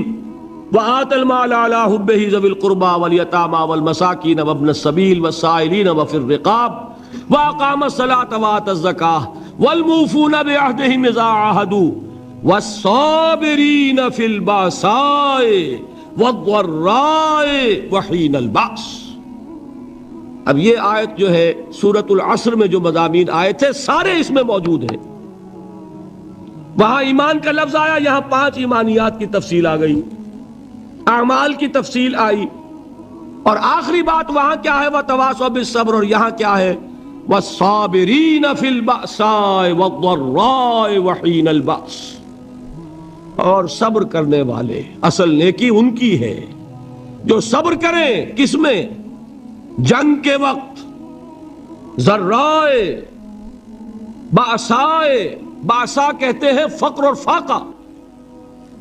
وَآتَى المال على حبه ذوي القربى واليتامى والمساكين وابن السبيل والسائلين وفي الرقاب وأقام الصلاة وآتى الزكاة والموفون بعهدهم إذا عاهدوا والصابرين في البأساء والضراء وحين البأس. اب یہ آیت جو ہے سورۃ العصر میں جو مضامین آئے تھے سارے اس میں موجود ہیں. وہاں ایمان کا لفظ آیا, یہاں 5 ایمانیات کی تفصیل آ گئی, اعمال کی تفصیل آئی, اور آخری بات وہاں کیا ہے؟ وَتَوَاصَوْا بِالصَّبْرِ, اور یہاں کیا ہے؟ وَالصَّابِرِينَ فِي الْبَأْسَاءِ وَالضَّرَّاءِ وَحِينَ الْبَأْسِ, اور صبر کرنے والے. اصل نیکی ان کی ہے جو صبر کریں. کس میں؟ جنگ کے وقت. ذرائے, بأسائے, بأسا کہتے ہیں فقر اور فاقہ.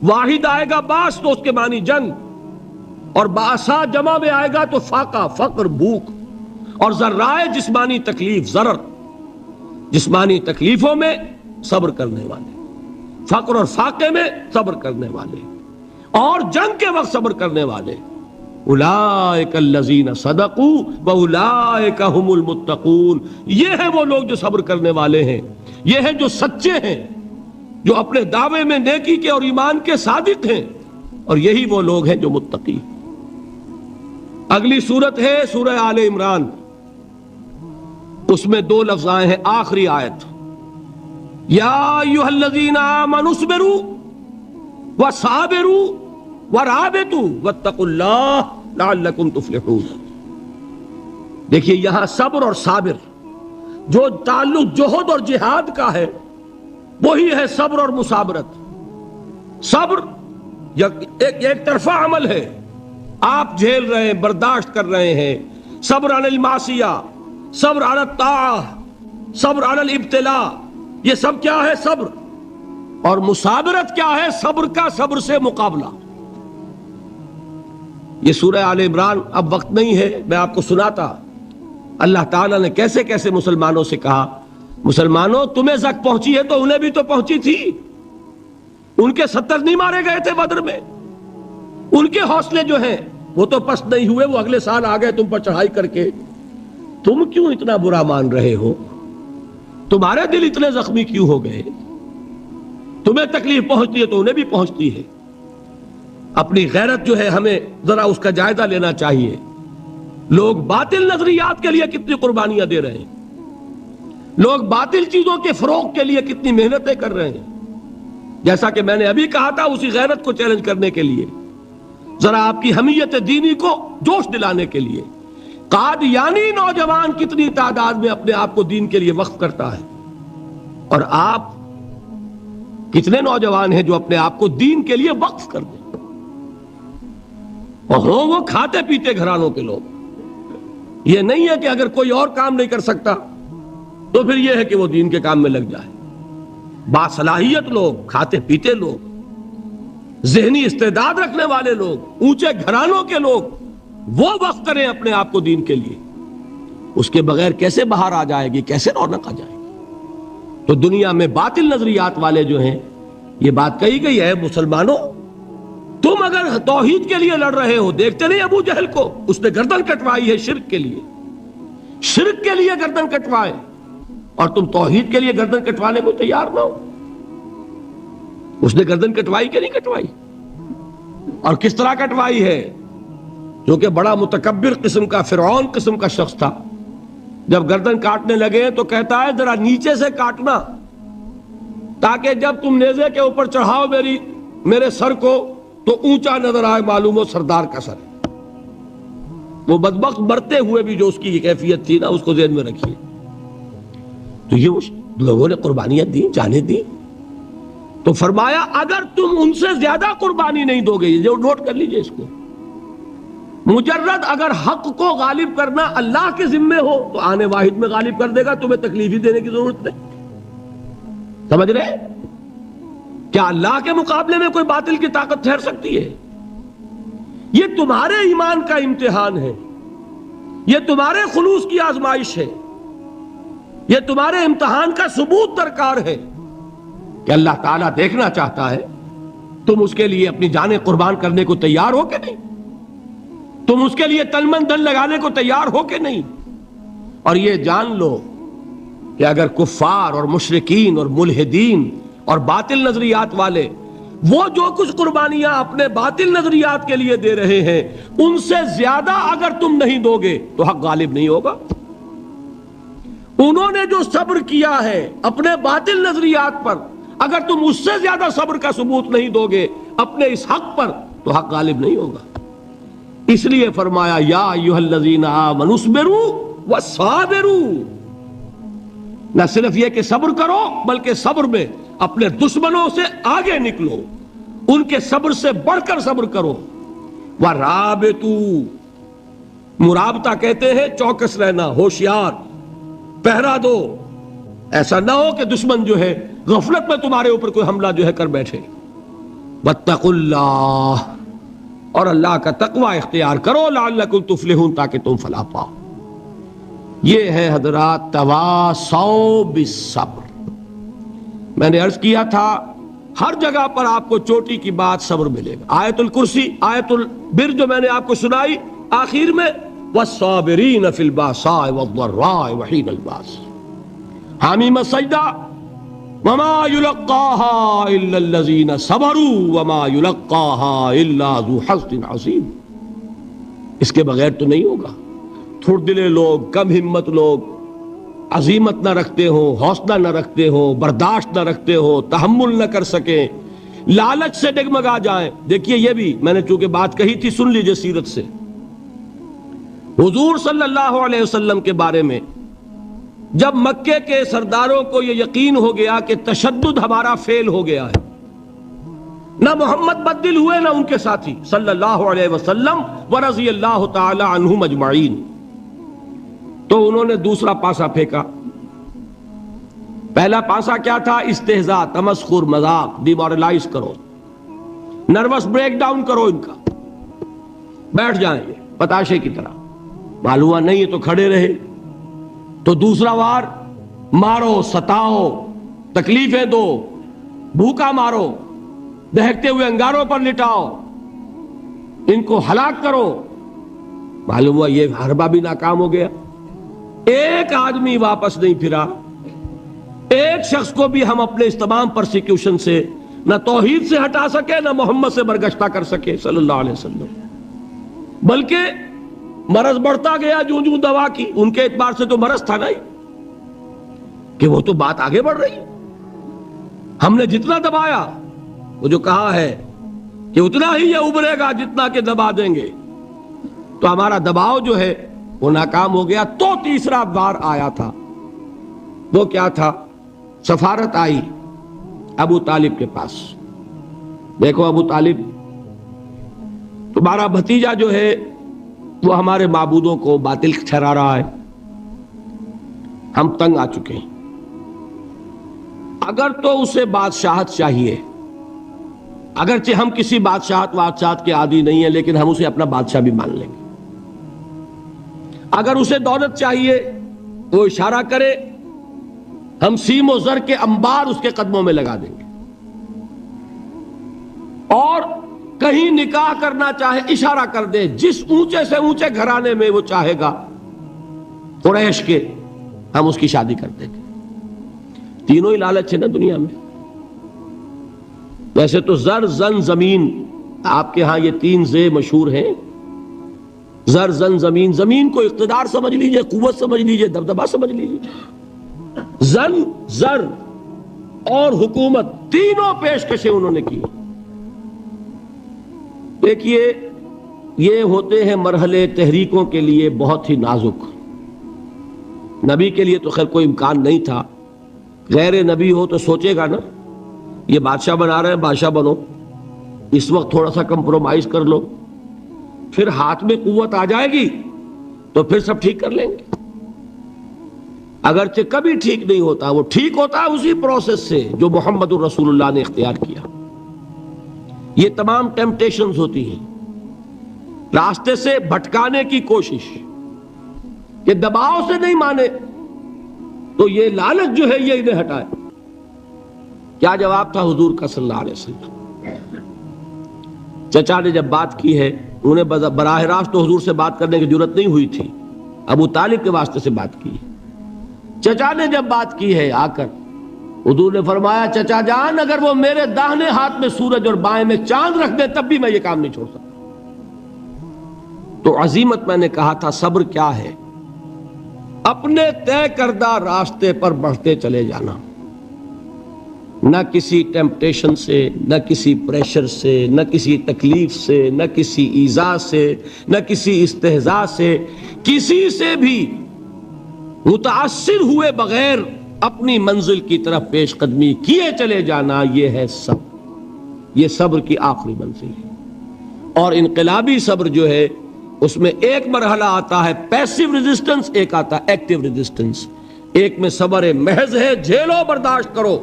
واحد آئے گا باس تو اس کے معنی جنگ, اور باسا جمع میں آئے گا تو فاقہ, فقر, بھوک. اور ذرائے جسمانی تکلیف, ضرر, جسمانی تکلیفوں میں صبر کرنے والے, فقر اور فاقے میں صبر کرنے والے, اور جنگ کے وقت صبر کرنے والے. اولئک الذین صدقوا واولئک هم المتقون. یہ ہیں وہ لوگ جو صبر کرنے والے ہیں، یہ ہیں جو سچے ہیں، جو اپنے دعوے میں نیکی کے اور ایمان کے صادق ہیں، اور یہی وہ لوگ ہیں جو متقی. اگلی سورت ہے سورہ آل عمران، اس میں 2 لفظ آئے ہیں آخری آیت، یا ایھا الذین آمنوا اصبروا وصابروا ورابطوا واتقوا اللہ لعلکم تفلحون. دیکھیے یہاں صبر اور صابر جو تعلق جہد اور جہاد کا ہے وہی ہے صبر اور مصابرت. صبر ایک طرفہ عمل ہے، آپ جھیل رہے ہیں، برداشت کر رہے ہیں. صبر علی المعصیہ، صبر علی الطاعہ، صبر علی الابتلاء، یہ سب کیا ہے؟ صبر. اور مصابرت کیا ہے؟ صبر کا صبر سے مقابلہ. یہ سورہ آل عمران اب وقت نہیں ہے، میں آپ کو سناتا اللہ تعالیٰ نے کیسے کیسے مسلمانوں سے کہا، مسلمانوں تمہیں زک پہنچی ہے تو انہیں بھی تو پہنچی تھی. ان کے 70 نہیں مارے گئے تھے بدر میں؟ ان کے حوصلے جو ہیں وہ تو پست نہیں ہوئے، وہ اگلے سال آ گئے تم پر چڑھائی کر کے. تم کیوں اتنا برا مان رہے ہو؟ تمہارے دل اتنے زخمی کیوں ہو گئے؟ تمہیں تکلیف پہنچتی ہے تو انہیں بھی پہنچتی ہے. اپنی غیرت جو ہے ہمیں ذرا اس کا جائزہ لینا چاہیے. لوگ باطل نظریات کے لیے کتنی قربانیاں دے رہے ہیں، لوگ باطل چیزوں کے فروغ کے لیے کتنی محنتیں کر رہے ہیں. جیسا کہ میں نے ابھی کہا تھا، اسی غیرت کو چیلنج کرنے کے لیے، ذرا آپ کی حمیت دینی کو جوش دلانے کے لیے، قادیانی نوجوان کتنی تعداد میں اپنے آپ کو دین کے لیے وقف کرتا ہے، اور آپ کتنے نوجوان ہیں جو اپنے آپ کو دین کے لیے وقف کر دیں، اور ہوں وہ کھاتے پیتے گھرانوں کے لوگ. یہ نہیں ہے کہ اگر کوئی اور کام نہیں کر سکتا تو پھر یہ ہے کہ وہ دین کے کام میں لگ جائے. باصلاحیت لوگ، کھاتے پیتے لوگ، ذہنی استعداد رکھنے والے لوگ، اونچے گھرانوں کے لوگ، وہ وقف کریں اپنے آپ کو دین کے لیے. اس کے بغیر کیسے باہر آ جائے گی، کیسے رونق آ جائے گی؟ تو دنیا میں باطل نظریات والے جو ہیں، یہ بات کہی گئی ہے، مسلمانوں تم اگر توحید کے لیے لڑ رہے ہو، دیکھتے نہیں ابو جہل کو، اس نے گردن کٹوائی ہے شرک کے لیے، شرک کے لیے گردن کٹوائے، اور تم توحید کے لیے گردن کٹوانے کو تیار نہ ہو. اس نے گردن کٹوائی کہ نہیں کٹوائی؟ اور کس طرح کٹوائی ہے؟ جو کہ بڑا متکبر قسم کا، فرعون قسم کا شخص تھا. جب گردن کاٹنے لگے تو کہتا ہے ذرا نیچے سے کاٹنا، تاکہ جب تم نیزے کے اوپر چڑھاؤ میرے سر کو تو اونچا نظر آئے، معلوم ہو سردار کا سر. وہ بدبخت مرتے ہوئے بھی جو اس کی کیفیت تھی نا، اس کو ذہن میں رکھیے. تو یہ لوگوں نے قربانیاں دی، جانیں دی. تو فرمایا اگر تم ان سے زیادہ قربانی نہیں دو گے، جو نوٹ کر لیجئے اس کو، مجرد اگر حق کو غالب کرنا اللہ کے ذمے ہو تو آنے واحد میں غالب کر دے گا، تمہیں تکلیف ہی دینے کی ضرورت نہیں. سمجھ رہے؟ کیا اللہ کے مقابلے میں کوئی باطل کی طاقت ٹھہر سکتی ہے؟ یہ تمہارے ایمان کا امتحان ہے، یہ تمہارے خلوص کی آزمائش ہے، یہ تمہارے امتحان کا ثبوت درکار ہے کہ اللہ تعالیٰ دیکھنا چاہتا ہے تم اس کے لیے اپنی جانیں قربان کرنے کو تیار ہو کہ نہیں، تم اس کے لیے تن من دھن لگانے کو تیار ہو کہ نہیں. اور یہ جان لو کہ اگر کفار اور مشرکین اور ملحدین اور باطل نظریات والے وہ جو کچھ قربانیاں اپنے باطل نظریات کے لیے دے رہے ہیں، ان سے زیادہ اگر تم نہیں دو گے تو حق غالب نہیں ہوگا. انہوں نے جو صبر کیا ہے اپنے باطل نظریات پر، اگر تم اس سے زیادہ صبر کا ثبوت نہیں دو گے اپنے اس حق پر تو حق غالب نہیں ہوگا. اس لیے فرمایا یا ایھا الذین آمنوا اصبروا وصابروا. نہ صرف یہ کہ صبر کرو، بلکہ صبر میں اپنے دشمنوں سے آگے نکلو، ان کے صبر سے بڑھ کر صبر کرو. وَرَابِطُوا، مرابطہ کہتے ہیں چوکس رہنا، ہوشیار، پہرا دو. ایسا نہ ہو کہ دشمن جو ہے غفلت میں تمہارے اوپر کوئی حملہ جو ہے کر بیٹھے. وَاتَّقُوا اللَّهَ، اور اللہ کا تقوی اختیار کرو، لعلکم تفلحون، تاکہ تم فلاح پاؤ. یہ ہے حضرات تواصوا بالصبر. میں نے عرض کیا تھا ہر جگہ پر آپ کو چوٹی کی بات صبر ملے گا. آیت الکرسی، آیت البر جو میں نے آپ کو سنائی آخر میں، والصابرین فی الباساء والضراء وحین الباس. حامیم سجدہ، وما یلقاها الا الذین صبروا وما یلقاها الا ذو حظ عظیم. اس کے بغیر تو نہیں ہوگا. تھوڑ دلے لوگ، کم ہمت لوگ، عزیمت نہ رکھتے ہو، حوصلہ نہ رکھتے ہو، برداشت نہ رکھتے ہو، تحمل نہ کر سکیں، لالچ سے ڈگمگا جائیں. دیکھیے یہ بھی میں نے چونکہ بات کہی تھی، سن لیجئے سیرت سے. حضور صلی اللہ علیہ وسلم کے بارے میں جب مکے کے سرداروں کو یہ یقین ہو گیا کہ تشدد ہمارا فیل ہو گیا ہے، نہ محمد بدل ہوئے نہ ان کے ساتھی صلی اللہ علیہ وسلم ورضی اللہ تعالی عنہم اجمعین، تو انہوں نے دوسرا پاسا پھینکا. پہلا پاسا کیا تھا؟ استہزاء، تمسخر، مذاق، ڈیمورلائز کرو، نروس بریک ڈاؤن کرو، ان کا بیٹھ جائیں یہ پتاشے کی طرح. معلوم ہوا نہیں ہے تو کھڑے رہے. تو دوسرا وار، مارو، ستاؤ، تکلیفیں دو، بھوکا مارو، دہکتے ہوئے انگاروں پر لٹاؤ، ان کو ہلاک کرو. معلوم ہوا یہ حربہ بھی ناکام ہو گیا. ایک آدمی واپس نہیں پھرا. ایک شخص کو بھی ہم اپنے اس تمام پرسیکیوشن سے نہ توحید سے ہٹا سکے، نہ محمد سے برگشتہ کر سکے صلی اللہ علیہ وسلم. بلکہ مرض بڑھتا گیا جوں جوں دوا کی. ان کے اعتبار سے تو مرض تھا نہیں کہ وہ تو بات آگے بڑھ رہی. ہم نے جتنا دبایا، وہ جو کہا ہے کہ اتنا ہی یہ ابھرے گا جتنا کہ دبا دیں گے، تو ہمارا دباؤ جو ہے وہ ناکام ہو گیا. تو تیسرا بار آیا تھا. وہ کیا تھا؟ سفارت آئی ابو طالب کے پاس. دیکھو ابو طالب، تمہارا بھتیجا جو ہے وہ ہمارے معبودوں کو باطل ٹھہرا رہا ہے، ہم تنگ آ چکے ہیں. اگر تو اسے بادشاہت چاہیے، اگرچہ ہم کسی بادشاہت کے عادی نہیں ہیں، لیکن ہم اسے اپنا بادشاہ بھی مان لیں گے. اگر اسے دولت چاہیے، وہ اشارہ کرے، ہم سیم و زر کے انبار اس کے قدموں میں لگا دیں گے. اور کہیں نکاح کرنا چاہے اشارہ کر دے، جس اونچے سے اونچے گھرانے میں وہ چاہے گا قریش کے، ہم اس کی شادی کر دیں گے. تینوں ہی لالچ ہے نا دنیا میں. ویسے تو زر، زن، زمین، آپ کے ہاں یہ تین زے مشہور ہیں. زر، زن، زمین. زمین کو اقتدار سمجھ لیجئے، قوت سمجھ لیجئے، دبدبا سمجھ لیجئے. زن، زر اور حکومت، تینوں پیشکشیں انہوں نے کی. دیکھیے یہ ہوتے ہیں مرحلے تحریکوں کے لیے بہت ہی نازک. نبی کے لیے تو خیر کوئی امکان نہیں تھا. غیر نبی ہو تو سوچے گا نا، یہ بادشاہ بنا رہے ہیں، بادشاہ بنو، اس وقت تھوڑا سا کمپرومائز کر لو، پھر ہاتھ میں قوت آ جائے گی تو پھر سب ٹھیک کر لیں گے. اگرچہ کبھی ٹھیک نہیں ہوتا، وہ ٹھیک ہوتا ہے اسی پروسیس سے جو محمد الرسول اللہ نے اختیار کیا. یہ تمام ٹیمپٹیشنز ہوتی ہیں، راستے سے بھٹکانے کی کوشش، کہ دباؤ سے نہیں مانے تو یہ لالچ جو ہے یہ انہیں ہٹائے. کیا جواب تھا حضور کا صلی اللہ علیہ وسلم؟ چچا نے جب بات کی ہے، انہیں براہ راست تو حضور سے بات کرنے کی ضرورت نہیں ہوئی تھی، ابو طالب کے واسطے سے بات کی. چچا نے جب بات کی ہے آ کر، حضور نے فرمایا چچا جان اگر وہ میرے داہنے ہاتھ میں سورج اور بائیں میں چاند رکھ دے تب بھی میں یہ کام نہیں چھوڑ سکتا. تو عزیمت میں نے کہا تھا صبر کیا ہے؟ اپنے طے کردہ راستے پر بڑھتے چلے جانا، نہ کسی ٹیمپٹیشن سے، نہ کسی پریشر سے، نہ کسی تکلیف سے، نہ کسی ایذا سے، نہ کسی استہزاء سے، کسی سے بھی متاثر ہوئے بغیر اپنی منزل کی طرف پیش قدمی کیے چلے جانا. یہ ہے صبر. یہ صبر کی آخری منزل ہے. اور انقلابی صبر جو ہے اس میں ایک مرحلہ آتا ہے پیسیو ریزسٹنس، ایک آتا ہے ایکٹیو ریزسٹنس. ایک میں صبر محض ہے، جھیلو، برداشت کرو،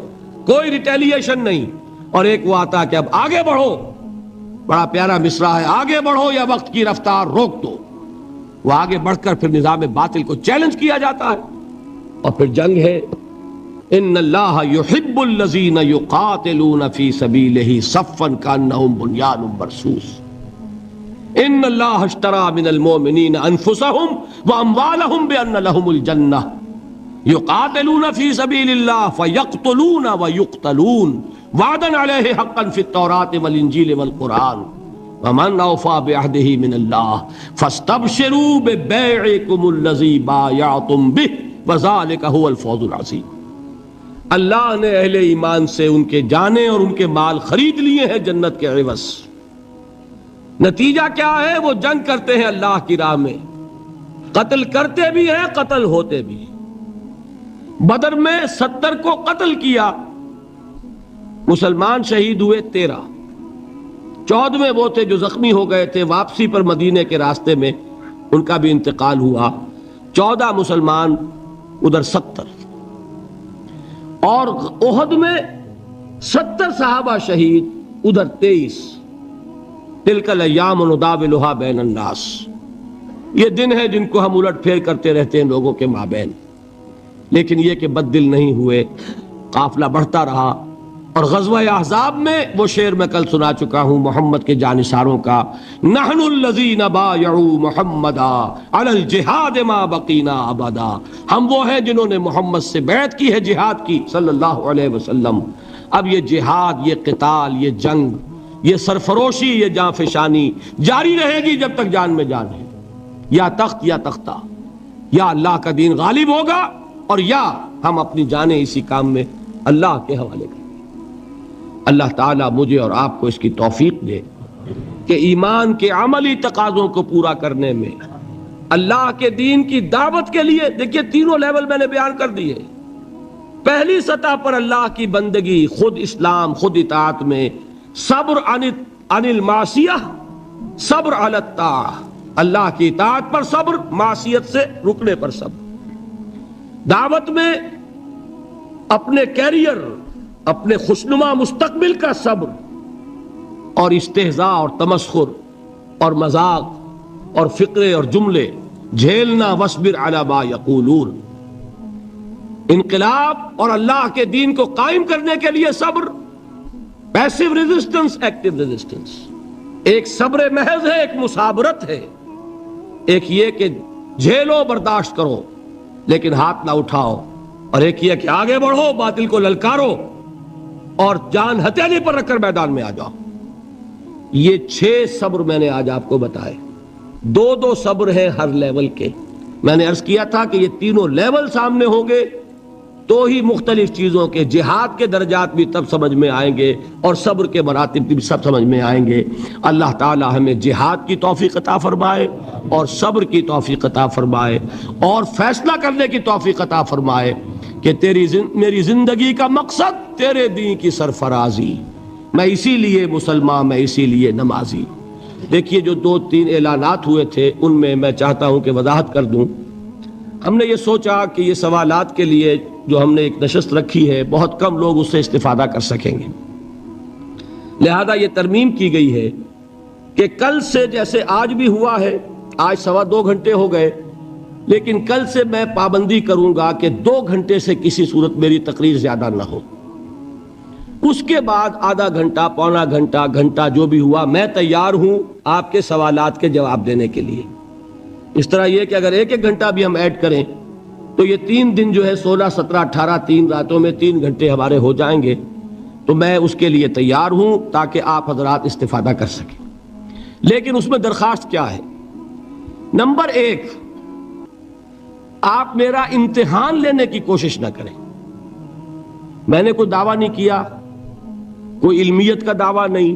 کوئی ریٹیلیشن نہیں. اور ایک وہ آتا ہے کہ اب آگے بڑھو. بڑا پیارا مصرع ہے، آگے بڑھو یا وقت کی رفتار روک دو. وہ آگے بڑھ کر پھر نظام باطل کو چیلنج کیا جاتا ہے، اور پھر جنگ ہے، ان اللہ یحب الذین یقاتلون فی سبیلہ صفا کانہم بنیان مرصوص ان اللہ اشتری من المؤمنین انفسہم واموالہم بان لہم الجنہ یقاتلون فی سبیل اللہ فیقتلون ویقتلون وعدا علیہ حقا فی التوراۃ والانجیل والقرآن ومن اوفی بعہدہ من اللہ فاستبشروا ببیعکم الذی بایعتم بہ وذلک هو الفوز العظیم۔ اللہ نے اہل ایمان سے ان کے جانیں اور ان کے مال خرید لیے ہیں جنت کے عوض۔ نتیجہ کیا ہے؟ وہ جنگ کرتے ہیں اللہ کی راہ میں، قتل کرتے بھی ہیں، قتل ہوتے بھی ہیں۔ بدر میں 70 کو قتل کیا، مسلمان شہید ہوئے 13، 14ویں وہ تھے جو زخمی ہو گئے تھے، واپسی پر مدینے کے راستے میں ان کا بھی انتقال ہوا، 14 مسلمان ادھر 70، اور احد میں 70 صحابہ شہید ادھر 23۔ تلک الایام نداولها بین الناس، یہ دن ہے جن کو ہم الٹ پھیر کرتے رہتے ہیں لوگوں کے مابین، لیکن یہ کہ بد دل نہیں ہوئے، قافلہ بڑھتا رہا۔ اور غزوہ احزاب میں وہ شعر میں کل سنا چکا ہوں محمد کے جانثاروں کا، نحن الذین بایعوا محمدا علی الجہاد ما بقینا ابدا، ہم وہ ہیں جنہوں نے محمد سے بیعت کی ہے جہاد کی صلی اللہ علیہ وسلم۔ اب یہ جہاد، یہ قتال، یہ جنگ، یہ سرفروشی، یہ جاں فشانی جاری رہے گی جب تک جان میں جان ہے، یا تخت یا تختہ، یا اللہ کا دین غالب ہوگا اور یا ہم اپنی جانیں اسی کام میں اللہ کے حوالے کریں۔ اللہ تعالیٰ مجھے اور آپ کو اس کی توفیق دے کہ ایمان کے عملی تقاضوں کو پورا کرنے میں، اللہ کے دین کی دعوت کے لیے، دیکھیے تینوں لیول میں نے بیان کر دیے۔ پہلی سطح پر اللہ کی بندگی، خود اسلام، خود اطاعت میں صبر عن المعصیہ، صبر علی الطاعہ، اللہ کی اطاعت پر صبر، معصیت سے رکنے پر صبر۔ دعوت میں اپنے کیریئر، اپنے خوشنما مستقبل کا صبر، اور استہزاء اور تمسخر اور مذاق اور فقرے اور جملے جھیلنا، واصبر علی ما یقولون۔ انقلاب اور اللہ کے دین کو قائم کرنے کے لیے صبر، پیسو ریزسٹنس، ایکٹیو ریزسٹنس۔ ایک صبر محض ہے، ایک مصابرت ہے، ایک یہ کہ جھیلو، برداشت کرو لیکن ہاتھ نہ اٹھاؤ، اور ایک یہ کہ آگے بڑھو، باطل کو للکارو اور جان ہتھیلی پر رکھ کر میدان میں آ جاؤ۔ یہ 6 صبر میں نے آج آپ کو بتائے، 2 صبر ہیں ہر لیول کے۔ میں نے عرض کیا تھا کہ یہ تینوں لیول سامنے ہوں گے تو ہی مختلف چیزوں کے، جہاد کے درجات بھی تب سمجھ میں آئیں گے اور صبر کے مراتب بھی سب سمجھ میں آئیں گے۔ اللہ تعالی ہمیں جہاد کی توفیق عطا فرمائے اور صبر کی توفیق عطا فرمائے اور فیصلہ کرنے کی توفیق عطا فرمائے کہ میری زندگی کا مقصد تیرے دین کی سرفرازی، میں اسی لیے مسلمان، میں اسی لیے نمازی۔ دیکھیے جو 2-3 اعلانات ہوئے تھے ان میں میں چاہتا ہوں کہ وضاحت کر دوں۔ ہم نے یہ سوچا کہ یہ سوالات کے لیے جو ہم نے ایک نشست رکھی ہے، بہت کم لوگ اس سے استفادہ کر سکیں گے، لہذا یہ ترمیم کی گئی ہے کہ کل سے، جیسے آج بھی ہوا ہے، آج 2.25 گھنٹے ہو گئے، لیکن کل سے میں پابندی کروں گا کہ 2 گھنٹے سے کسی صورت میری تقریر زیادہ نہ ہو۔ اس کے بعد آدھا گھنٹہ، پونا گھنٹہ، گھنٹہ جو بھی ہوا، میں تیار ہوں آپ کے سوالات کے جواب دینے کے لیے۔ اس طرح یہ کہ اگر 1 گھنٹہ بھی ہم ایڈ کریں تو یہ 3 دن جو ہے 16، 17، 18، 3 راتوں میں 3 گھنٹے ہمارے ہو جائیں گے، تو میں اس کے لیے تیار ہوں تاکہ آپ حضرات استفادہ کر سکیں۔ لیکن اس میں درخواست کیا ہے؟ نمبر 1، آپ میرا امتحان لینے کی کوشش نہ کریں۔ میں نے کوئی دعویٰ نہیں کیا، کوئی علمیت کا دعویٰ نہیں،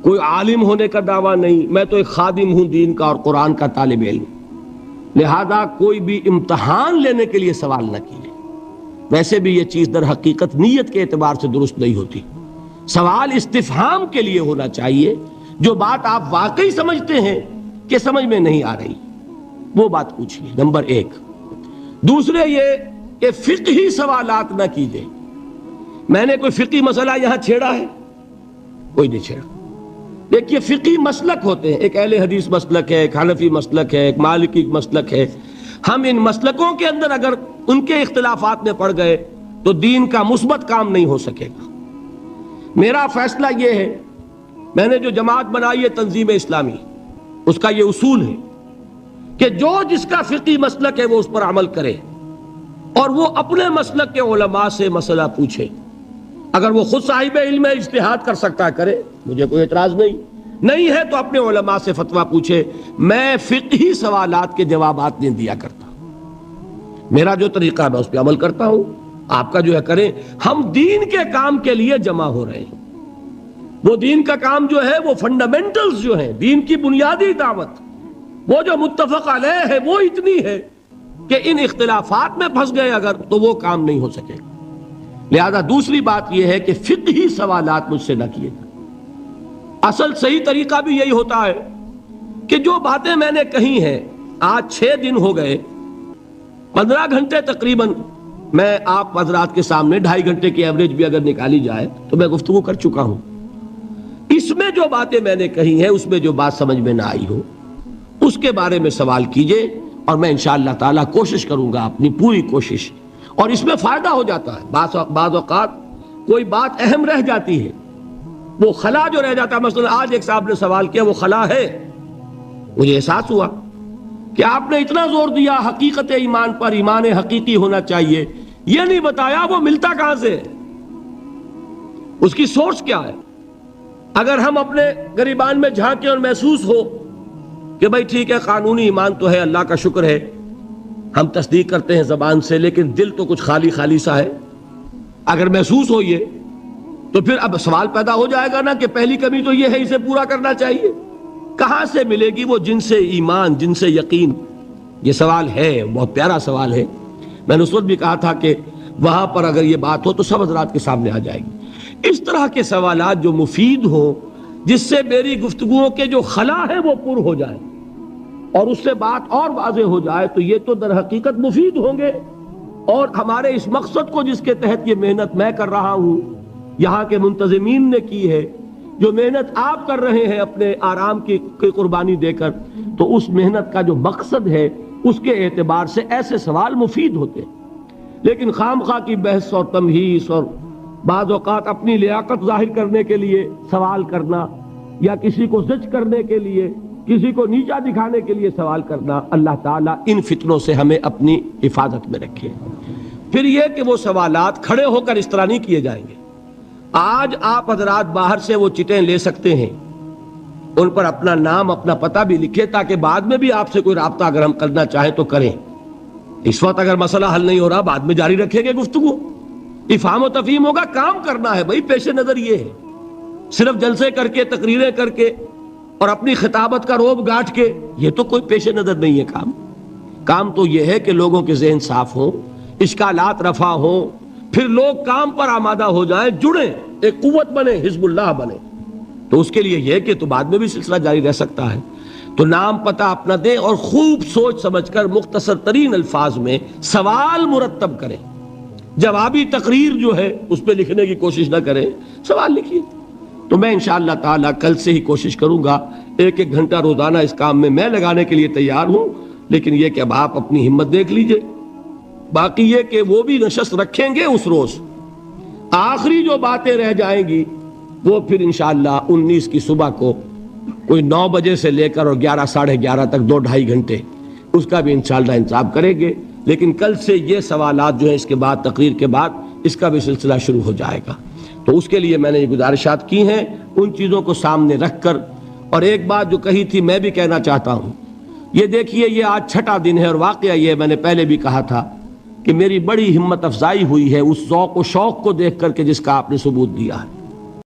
کوئی عالم ہونے کا دعویٰ نہیں، میں تو ایک خادم ہوں دین کا اور قرآن کا طالب علم، لہذا کوئی بھی امتحان لینے کے لیے سوال نہ کیجیے۔ ویسے بھی یہ چیز در حقیقت نیت کے اعتبار سے درست نہیں ہوتی، سوال استفہام کے لیے ہونا چاہیے، جو بات آپ واقعی سمجھتے ہیں کہ سمجھ میں نہیں آ رہی وہ بات پوچھیے، نمبر 1۔ دوسرے یہ کہ فقہی سوالات نہ کیجیے۔ میں نے کوئی فقہی مسئلہ یہاں چھیڑا ہے؟ کوئی نہیں چھیڑا۔ دیکھیے فقہی مسلک ہوتے ہیں، ایک اہل حدیث مسلک ہے، ایک حنفی مسلک ہے، ایک مالکی مسلک ہے۔ ہم ان مسلکوں کے اندر اگر ان کے اختلافات میں پڑ گئے تو دین کا مثبت کام نہیں ہو سکے گا۔ میرا فیصلہ یہ ہے، میں نے جو جماعت بنائی ہے تنظیم اسلامی، اس کا یہ اصول ہے کہ جو جس کا فقہی مسلک ہے وہ اس پر عمل کرے، اور وہ اپنے مسلک کے علماء سے مسئلہ پوچھے۔ اگر وہ خود صاحب علم ہے، اجتہاد کر سکتا ہے، کرے، مجھے کوئی اعتراض نہیں ہے تو اپنے علماء سے فتویٰ پوچھے۔ میں فقہی سوالات کے جوابات نہیں دیا کرتا، میرا جو طریقہ ہے میں اس پہ عمل کرتا ہوں، آپ کا جو ہے کریں۔ ہم دین کے کام کے لیے جمع ہو رہے ہیں، وہ دین کا کام جو ہے، وہ فنڈامنٹلز جو ہیں، دین کی بنیادی دعوت، وہ جو متفق علیہ ہے وہ اتنی ہے کہ ان اختلافات میں پھنس گئے اگر، تو وہ کام نہیں ہو سکے۔ لہذا دوسری بات یہ ہے کہ فقہی سوالات مجھ سے نہ کیے جائیں۔ اصل صحیح طریقہ بھی یہی ہوتا ہے کہ جو باتیں میں نے کہی ہیں، آج 6 دن ہو گئے، 15 گھنٹے تقریباً میں آپ حضرات کے سامنے، 2.5 گھنٹے کی ایوریج بھی اگر نکالی جائے تو میں گفتگو کر چکا ہوں۔ اس میں جو باتیں میں نے کہی ہیں، اس میں جو بات سمجھ میں نہ آئی ہو، اس کے بارے میں سوال کیجئے، اور میں انشاءاللہ تعالیٰ کوشش کروں گا، اپنی پوری کوشش، اور اس میں فائدہ ہو جاتا ہے۔ بعض اوقات کوئی بات اہم رہ جاتی ہے، وہ خلا جو رہ جاتا ہے، مثلا آج ایک صاحب نے سوال کیا، وہ خلا ہے، مجھے احساس ہوا کہ آپ نے اتنا زور دیا حقیقت ایمان پر، ایمان حقیقی ہونا چاہیے، یہ نہیں بتایا وہ ملتا کہاں سے ہے، اس کی سورس کیا ہے۔ اگر ہم اپنے گریبان میں جھانکیں اور محسوس ہو کہ بھائی ٹھیک ہے، قانونی ایمان تو ہے، اللہ کا شکر ہے، ہم تصدیق کرتے ہیں زبان سے، لیکن دل تو کچھ خالی خالی سا ہے، اگر محسوس ہو یہ، تو پھر اب سوال پیدا ہو جائے گا نا کہ پہلی کمی تو یہ ہے، اسے پورا کرنا چاہیے، کہاں سے ملے گی وہ جن سے ایمان، جن سے یقین؟ یہ سوال ہے، بہت پیارا سوال ہے۔ میں نے اس وقت بھی کہا تھا کہ وہاں پر اگر یہ بات ہو تو سب حضرات کے سامنے آ جائے گی۔ اس طرح کے سوالات جو مفید ہوں، جس سے میری گفتگوؤں کے جو خلا ہے وہ پر ہو جائے اور اس سے بات اور واضح ہو جائے، تو یہ تو در حقیقت مفید ہوں گے، اور ہمارے اس مقصد کو جس کے تحت یہ محنت میں کر رہا ہوں، یہاں کے منتظمین نے کی ہے، جو محنت آپ کر رہے ہیں اپنے آرام کی قربانی دے کر، تو اس محنت کا جو مقصد ہے اس کے اعتبار سے ایسے سوال مفید ہوتے ہیں۔ لیکن خام خواہ کی بحث اور تمہیس، اور بعض اوقات اپنی لیاقت ظاہر کرنے کے لیے سوال کرنا، یا کسی کو زج کرنے کے لیے، کسی کو نیچا دکھانے کے لیے سوال کرنا، اللہ تعالیٰ ان فتنوں سے ہمیں اپنی حفاظت میں رکھے۔ پھر یہ کہ وہ سوالات کھڑے ہو کر اس طرح نہیں کیے جائیں گے۔ آج آپ حضرات باہر سے وہ چٹیں لے سکتے ہیں، ان پر اپنا نام، اپنا پتہ بھی لکھے، تاکہ بعد میں بھی آپ سے کوئی رابطہ اگر ہم کرنا چاہیں تو کریں۔ اس وقت اگر مسئلہ حل نہیں ہو رہا، بعد میں جاری رکھیں گے گفتگو، افہام و تفہیم ہوگا، کام کرنا ہے بھائی۔ پیش نظر یہ ہے، صرف جلسے کر کے، تقریریں کر کے اور اپنی خطابت کا روب گاٹھ کے، یہ تو کوئی پیش نظر نہیں ہے۔ کام تو یہ ہے کہ لوگوں کے ذہن صاف ہوں، اشکالات رفع ہوں، پھر لوگ کام پر آمادہ ہو جائیں، جڑیں، ایک قوت بنے، حزب اللہ بنے۔ تو اس کے لیے یہ کہ تو بعد میں بھی سلسلہ جاری رہ سکتا ہے۔ تو نام پتہ اپنا دیں، اور خوب سوچ سمجھ کر مختصر ترین الفاظ میں سوال مرتب کریں۔ جوابی تقریر جو ہے اس پہ لکھنے کی کوشش نہ کریں، سوال لکھیے۔ تو میں انشاءاللہ تعالیٰ کل سے ہی کوشش کروں گا، 1 گھنٹہ روزانہ اس کام میں لگانے کے لیے تیار ہوں، لیکن یہ کہ اب آپ اپنی ہمت دیکھ لیجئے۔ باقی یہ کہ وہ بھی نشست رکھیں گے اس روز، آخری جو باتیں رہ جائیں گی وہ پھر انشاءاللہ 19 کی صبح کو کوئی 9 بجے سے لے کر اور 11 ساڑھے 11 تک 2-2.5 گھنٹے اس کا بھی انشاءاللہ انتظام کریں گے۔ لیکن کل سے یہ سوالات جو ہیں اس کے بعد، تقریر کے بعد، اس کا بھی سلسلہ شروع ہو جائے گا۔ تو اس کے لیے میں نے یہ گزارشات کی ہیں، ان چیزوں کو سامنے رکھ کر۔ اور ایک بات جو کہی تھی میں بھی کہنا چاہتا ہوں، یہ دیکھیے، یہ آج 6واں دن ہے، اور واقعہ یہ میں نے پہلے بھی کہا تھا کہ میری بڑی ہمت افزائی ہوئی ہے اس ذوق و شوق کو دیکھ کر کے جس کا آپ نے ثبوت دیا ہے۔